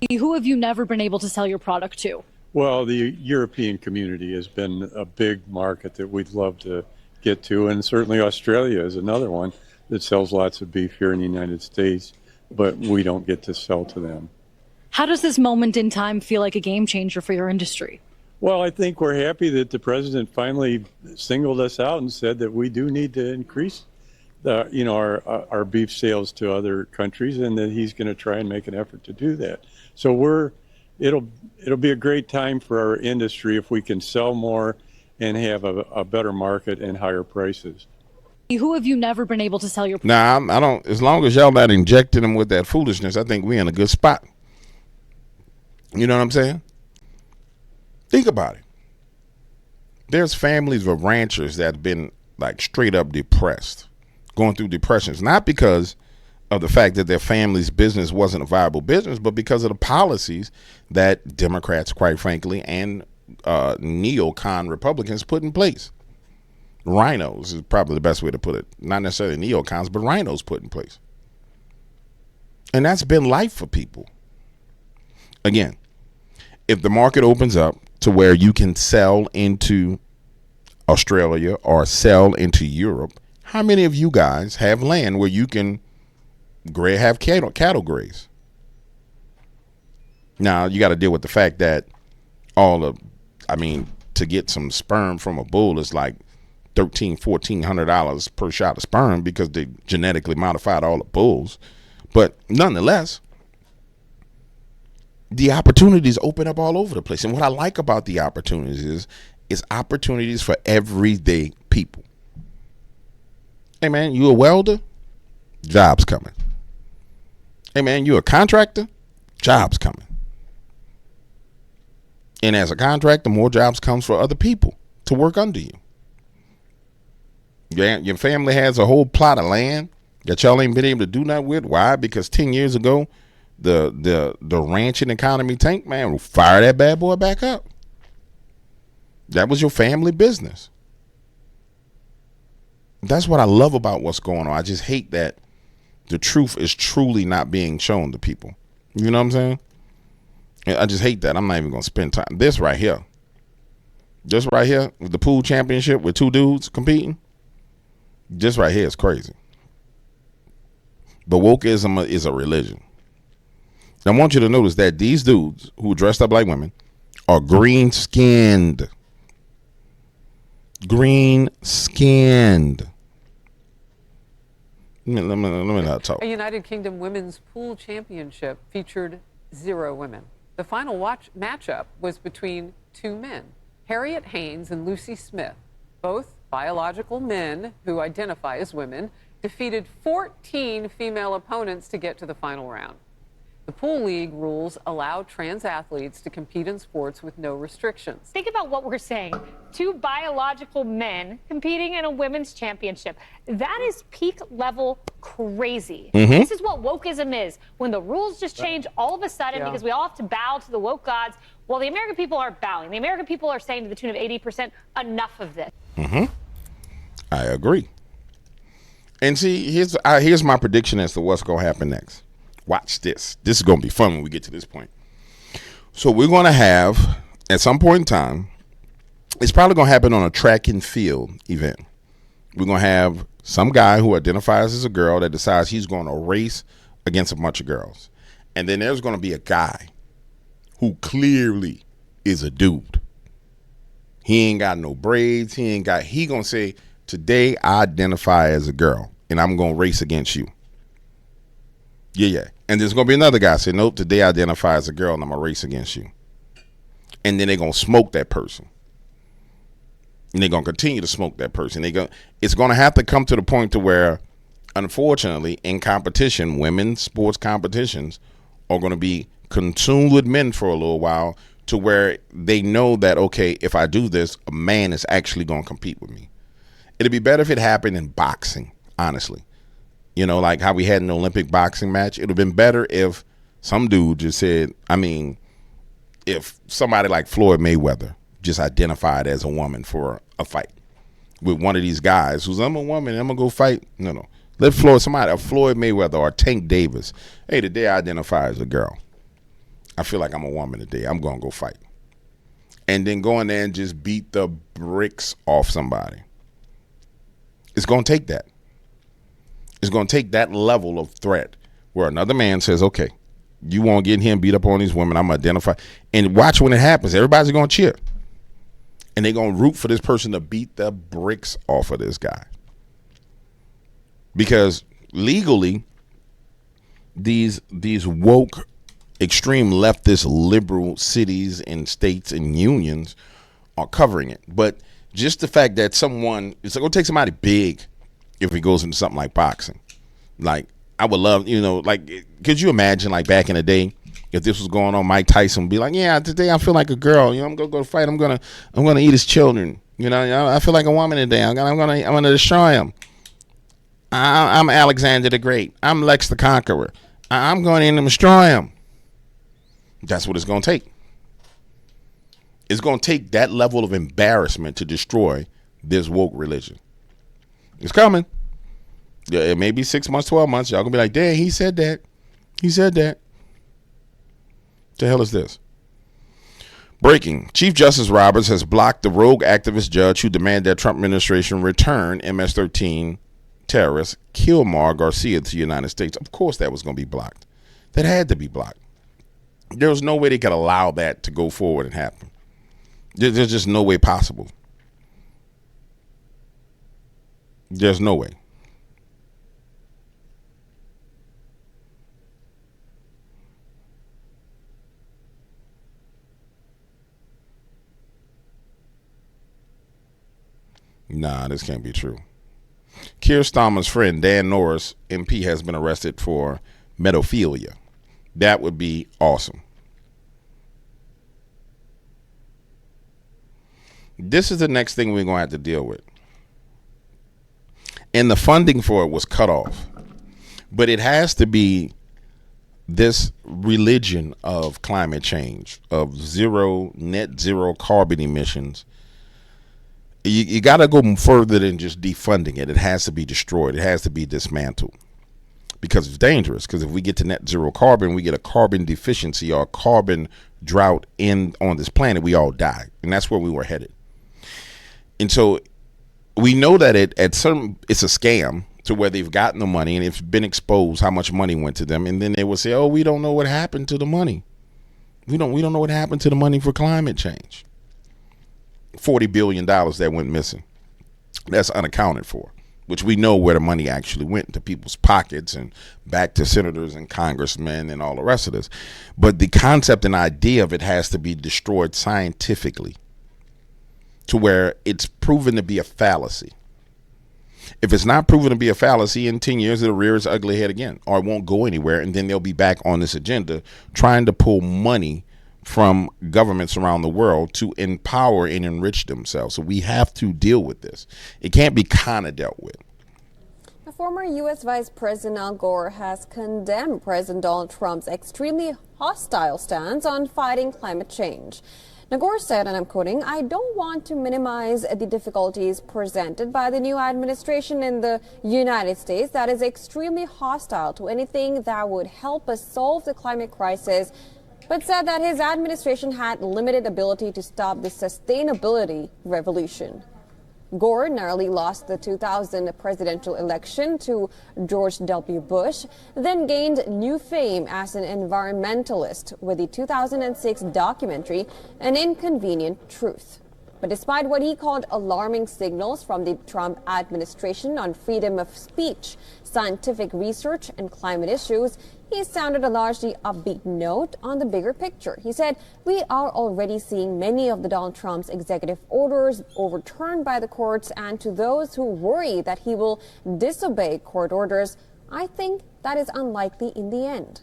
[SPEAKER 13] Who have you never been able to sell your product to?
[SPEAKER 14] Well, the European community has been a big market that we'd love to get to, and certainly Australia is another one that sells lots of beef here in the United States, but we don't get to sell to them.
[SPEAKER 13] How does this moment in time feel like a game changer for your industry?
[SPEAKER 14] Well, I think we're happy that the president finally singled us out and said that we do need to increase our beef sales to other countries, and that he's going to try and make an effort to do that. So it'll be a great time for our industry if we can sell more and have a better market and higher prices.
[SPEAKER 13] Who have you never been able to sell your
[SPEAKER 1] product? Nah, I don't. As long as y'all not injecting them with that foolishness, I think we're in a good spot. You know what I'm saying? Think about it. There's families of ranchers that have been like straight up depressed, going through depressions, not because of the fact that their family's business wasn't a viable business, but because of the policies that Democrats, quite frankly, and neocon Republicans put in place. Rhinos is probably the best way to put it. Not necessarily neocons, but rhinos put in place. And that's been life for people. Again, if the market opens up to where you can sell into Australia or sell into Europe, how many of you guys have land where you can have cattle graze? Now, you got to deal with the fact that to get some sperm from a bull is like $1,400 per shot of sperm because they genetically modified all the bulls. But nonetheless, the opportunities open up all over the place. And what I like about the opportunities is opportunities for everyday people. Hey, man, you a welder? Jobs coming. Hey, man, you a contractor? Jobs coming. And as a contractor, more jobs comes for other people to work under you. Your family has a whole plot of land that y'all ain't been able to do nothing with. Why? Because 10 years ago, the ranching economy tanked, man. Fire that bad boy back up. That was your family business. That's what I love about what's going on. I just hate that the truth is truly not being shown to people. You know what I'm saying? I just hate that. I'm not even going to spend time. This right here, with the pool championship with two dudes competing, this right here is crazy. But wokeism is a religion. I want you to notice that these dudes who are dressed up like women are green-skinned. Green-skinned. Let me not talk.
[SPEAKER 15] A United Kingdom women's pool championship featured 0 women. The final matchup was between two men, Harriet Haynes and Lucy Smith, both biological men who identify as women, defeated 14 female opponents to get to the final round. The pool league rules allow trans athletes to compete in sports with no restrictions.
[SPEAKER 16] Think about what we're saying. Two biological men competing in a women's championship. That is peak level crazy. This is what wokeism is. When the rules just change all of a sudden because we all have to bow to the woke gods. Well, the American people aren't bowing. The American people are saying to the tune of 80%, enough of this.
[SPEAKER 1] I agree. And see, here's my prediction as to what's going to happen next. Watch this. This is going to be fun when we get to this point. So we're going to have, at some point in time, it's probably going to happen on a track and field event. We're going to have some guy who identifies as a girl that decides he's going to race against a bunch of girls. And then there's going to be a guy who clearly is a dude. He ain't got no braids. He going to say, today I identify as a girl and I'm going to race against you. Yeah. And there's going to be another guy saying, nope, today I identify as a girl and I'm going to race against you. And then they're going to smoke that person. And they're going to continue to smoke that person. It's going to have to come to the point to where, unfortunately, in competition, women's sports competitions are going to be consumed with men for a little while to where they know that, okay, if I do this, a man is actually going to compete with me. It'd be better if it happened in boxing, honestly. You know, like how we had an Olympic boxing match. It would have been better if some dude just said, if somebody like Floyd Mayweather just identified as a woman for a fight with one of these guys who's, I'm a woman, I'm going to go fight. No. Let Floyd Mayweather or Tank Davis, hey, today I identify as a girl. I feel like I'm a woman today. I'm going to go fight. And then go in there and just beat the bricks off somebody. It's going to take that. It's going to take that level of threat where another man says, okay, you won't get him beat up on these women. I'm going to identify. And watch when it happens. Everybody's going to cheer. And they're going to root for this person to beat the bricks off of this guy. Because legally, these woke, extreme leftist, liberal cities and states and unions are covering it. But just the fact that it's going to take somebody big if it goes into something like boxing. Like, I would love, could you imagine, like, back in the day, if this was going on, Mike Tyson would be like, yeah, today I feel like a girl. I'm going to go fight. I'm going to eat his children. I feel like a woman today. I'm going to destroy him. I'm Alexander the Great. I'm Lex the Conqueror. I'm going in and destroy him. That's what it's going to take. It's going to take that level of embarrassment to destroy this woke religion. It's coming. Yeah, it may be 6 months, 12 months. Y'all gonna be like, dang, he said that. He said that. The hell is this? Breaking. Chief Justice Roberts has blocked the rogue activist judge who demanded that Trump administration return MS-13 terrorist Kilmar Garcia to the United States. Of course that was going to be blocked. That had to be blocked. There was no way they could allow that to go forward and happen. There's just no way possible. There's no way. Nah, this can't be true. Keir Starmer's friend Dan Norris, MP, has been arrested for pedophilia. That would be awesome. This is the next thing we're going to have to deal with. And the funding for it was cut off. But it has to be this religion of climate change, of net zero carbon emissions. You got to go further than just defunding it. It has to be destroyed. It has to be dismantled. Because it's dangerous. Because if we get to net zero carbon, we get a carbon deficiency or a carbon drought on this planet, we all die. And that's where we were headed. And so we know that it's a scam to where they've gotten the money and it's been exposed how much money went to them. And then they will say, oh, we don't know what happened to the money. We don't know what happened to the money for climate change. $40 billion that went missing. That's unaccounted for. which we know where the money actually went, into people's pockets and back to senators and congressmen and all the rest of this. But the concept and idea of it has to be destroyed scientifically to where it's proven to be a fallacy. If it's not proven to be a fallacy, in 10 years, it'll rear its ugly head again, or it won't go anywhere. And then they'll be back on this agenda trying to pull money from governments around the world to empower and enrich themselves. So we have to deal with this. It can't be kind of dealt with.
[SPEAKER 17] The former U.S. Vice President Al Gore has condemned President Donald Trump's extremely hostile stance on fighting climate change. Now, Gore said, and I'm quoting, "I don't want to minimize the difficulties presented by the new administration in the United States that is extremely hostile to anything that would help us solve the climate crisis," but said that his administration had limited ability to stop the sustainability revolution. Gore narrowly lost the 2000 presidential election to George W. Bush, then gained new fame as an environmentalist with the 2006 documentary An Inconvenient Truth. But despite what he called alarming signals from the Trump administration on freedom of speech, scientific research, and climate issues, he sounded a largely upbeat note on the bigger picture. He said, "We are already seeing many of the Donald Trump's executive orders overturned by the courts, and to those who worry that he will disobey court orders, I think that is unlikely in the end."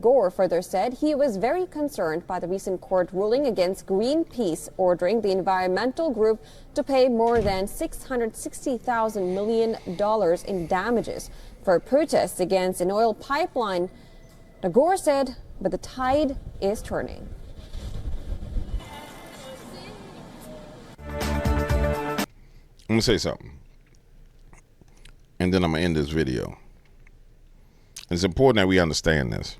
[SPEAKER 17] Gore further said he was very concerned by the recent court ruling against Greenpeace, ordering the environmental group to pay more than $660 million in damages for protests against an oil pipeline. Now, Gore said, but the tide is turning.
[SPEAKER 1] I'm going to say something, and then I'm going to end this video. It's important that we understand this.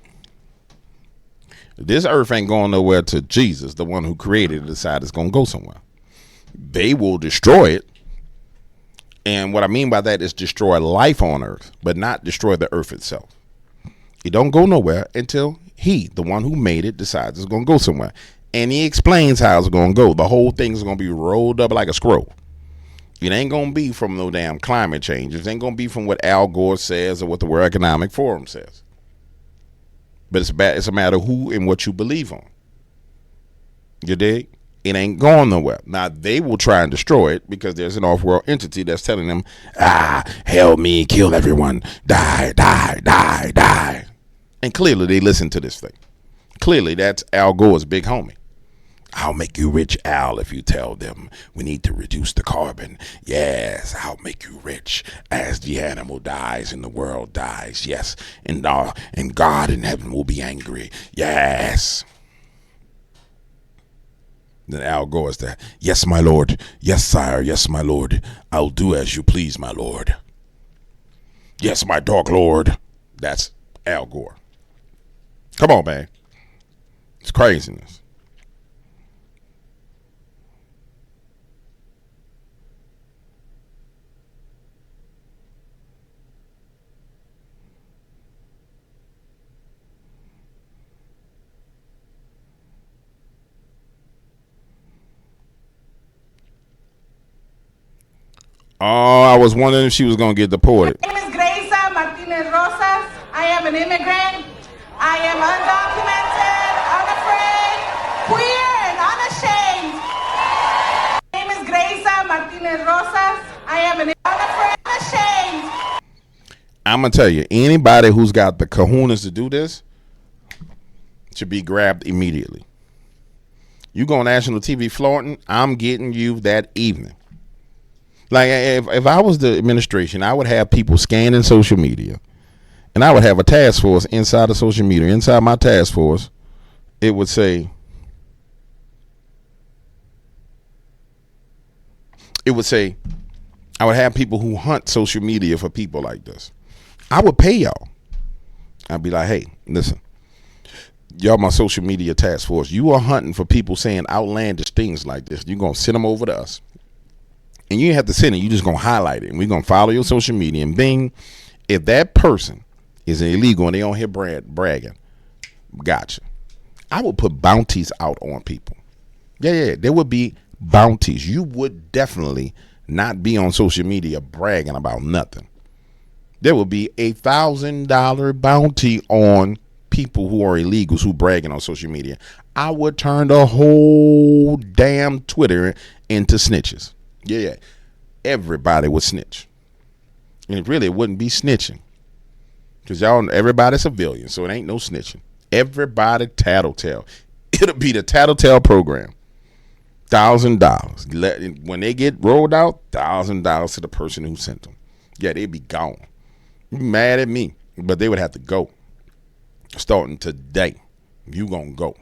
[SPEAKER 1] This earth ain't going nowhere till Jesus, the one who created it, decide it's going to go somewhere. They will destroy it. And what I mean by that is destroy life on earth, but not destroy the earth itself. It don't go nowhere until he, the one who made it, decides it's going to go somewhere. And he explains how it's going to go. The whole thing is going to be rolled up like a scroll. It ain't going to be from no damn climate change. It ain't going to be from what Al Gore says or what the World Economic Forum says. But it's a matter of who and what you believe on. You dig? It ain't going nowhere. Now, they will try and destroy it because there's an off-world entity that's telling them, hell me, kill everyone, die, die, die, die. And clearly they listen to this thing. Clearly that's Al Gore's big homie. I'll make you rich, Al, if you tell them we need to reduce the carbon. Yes, I'll make you rich as the animal dies and the world dies. Yes, and God in heaven will be angry. Yes. Then Al Gore is there. Yes, my lord. Yes, sire. Yes, my lord. I'll do as you please, my lord. Yes, my dark lord. That's Al Gore. Come on, man. It's craziness. Oh, I was wondering if she was going to get deported.
[SPEAKER 18] My name is Gracia Martinez Rosas. I am an immigrant. I am undocumented, unafraid, queer, and unashamed. My name is Gracia Martinez Rosas. I am an unafraid, unashamed.
[SPEAKER 1] I'm going to tell you, anybody who's got the kahunas to do this should be grabbed immediately. You go on national TV flaunting, I'm getting you that evening. Like, if I was the administration, I would have people scanning social media, and I would have a task force inside of social media. Inside my task force, it would say, I would have people who hunt social media for people like this. I would pay y'all. I'd be like, hey, listen, y'all my social media task force. You are hunting for people saying outlandish things like this. You're going to send them over to us. And you have to send it. You're just going to highlight it. And we're going to follow your social media. And bing, if that person is illegal and they on here bragging, gotcha. I would put bounties out on people. Yeah. There would be bounties. You would definitely not be on social media bragging about nothing. There will be $1,000 bounty on people who are illegals who bragging on social media. I would turn the whole damn Twitter into snitches. Yeah. Everybody would snitch. And it really wouldn't be snitching. Because everybody's civilian, so it ain't no snitching. Everybody tattletale. It'll be the tattletale program. $1,000. When they get rolled out, $1,000 to the person who sent them. Yeah, they'd be gone. Mad at me, but they would have to go. Starting today, you gonna go.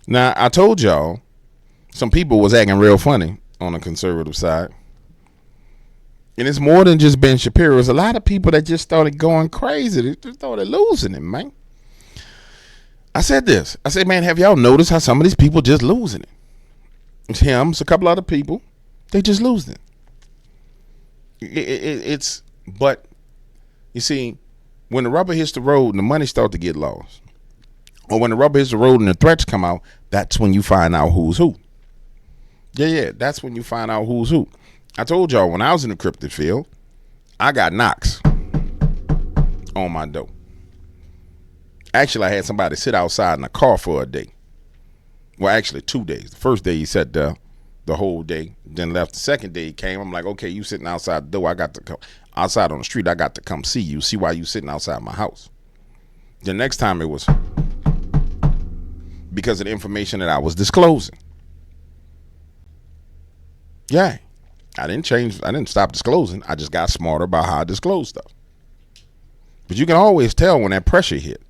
[SPEAKER 1] Now, I told y'all some people was acting real funny on the conservative side. And it's more than just Ben Shapiro. There's a lot of people that just started going crazy. They just started losing it, man. I said this. I said, man, have y'all noticed how some of these people just losing it? It's him. It's a couple other people. They just losing it. But, you see, when the rubber hits the road and the money start to get lost, or when the rubber hits the road and the threats come out, that's when you find out who's who. Yeah, that's when you find out who's who. I told y'all when I was in the cryptid field, I got knocks on my door. Actually, I had somebody sit outside in a car for a day. Well, actually 2 days. The first day he sat there the whole day, then left. The second day he came. I'm like, okay, you sitting outside the door. I got to come outside on the street. I got to come see you, see why you sitting outside my house. The next time it was because of the information that I was disclosing. Yeah. I didn't stop disclosing. I just got smarter about how I disclose stuff. But you can always tell when that pressure hit.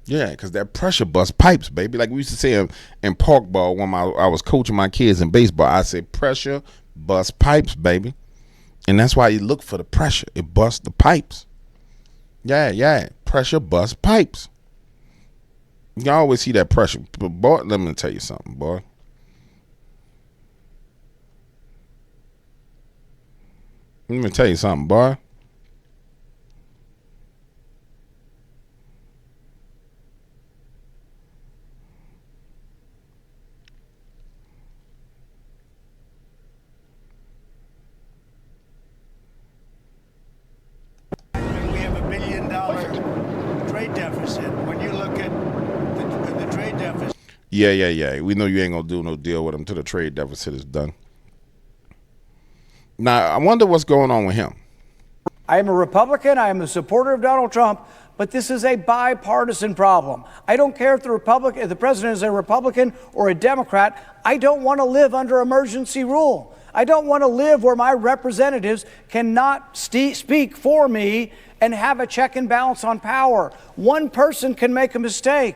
[SPEAKER 1] Yeah, because that pressure busts pipes, baby. Like we used to say in park ball when I was coaching my kids in baseball. I said pressure busts pipes, baby. And that's why you look for the pressure. It busts the pipes. Yeah. Pressure busts pipes. You always see that pressure. But boy, let me tell you something, boy. Let me tell you something, boy.
[SPEAKER 6] We have $1 billion trade deficit. When you look at the trade deficit.
[SPEAKER 1] Yeah. We know you ain't gonna do no deal with him till the trade deficit is done. Now, I wonder what's going on with him.
[SPEAKER 19] I am a Republican. I am a supporter of Donald Trump, but this is a bipartisan problem. I don't care if the president is a Republican or a Democrat. I don't want to live under emergency rule. I don't want to live where my representatives cannot speak for me and have a check and balance on power. One person can make a mistake.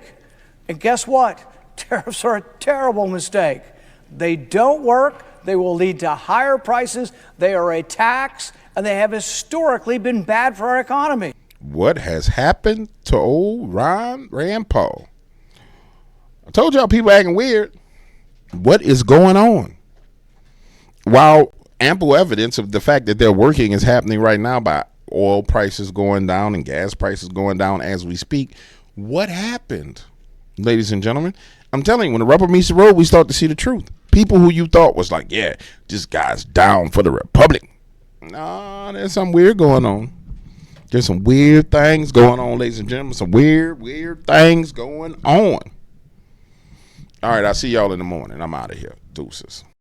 [SPEAKER 19] And guess what? Tariffs are a terrible mistake. They don't work. They will lead to higher prices. They are a tax, and they have historically been bad for our economy.
[SPEAKER 1] What has happened to old Rand Paul? I told y'all people acting weird. What is going on? While ample evidence of the fact that they're working is happening right now by oil prices going down and gas prices going down as we speak, what happened, ladies and gentlemen? I'm telling you, when the rubber meets the road, we start to see the truth. People who you thought was like, yeah, this guy's down for the Republic. Nah, there's something weird going on. There's some weird things going on, ladies and gentlemen. Some weird things going on. All right, I'll see y'all in the morning. I'm out of here. Deuces.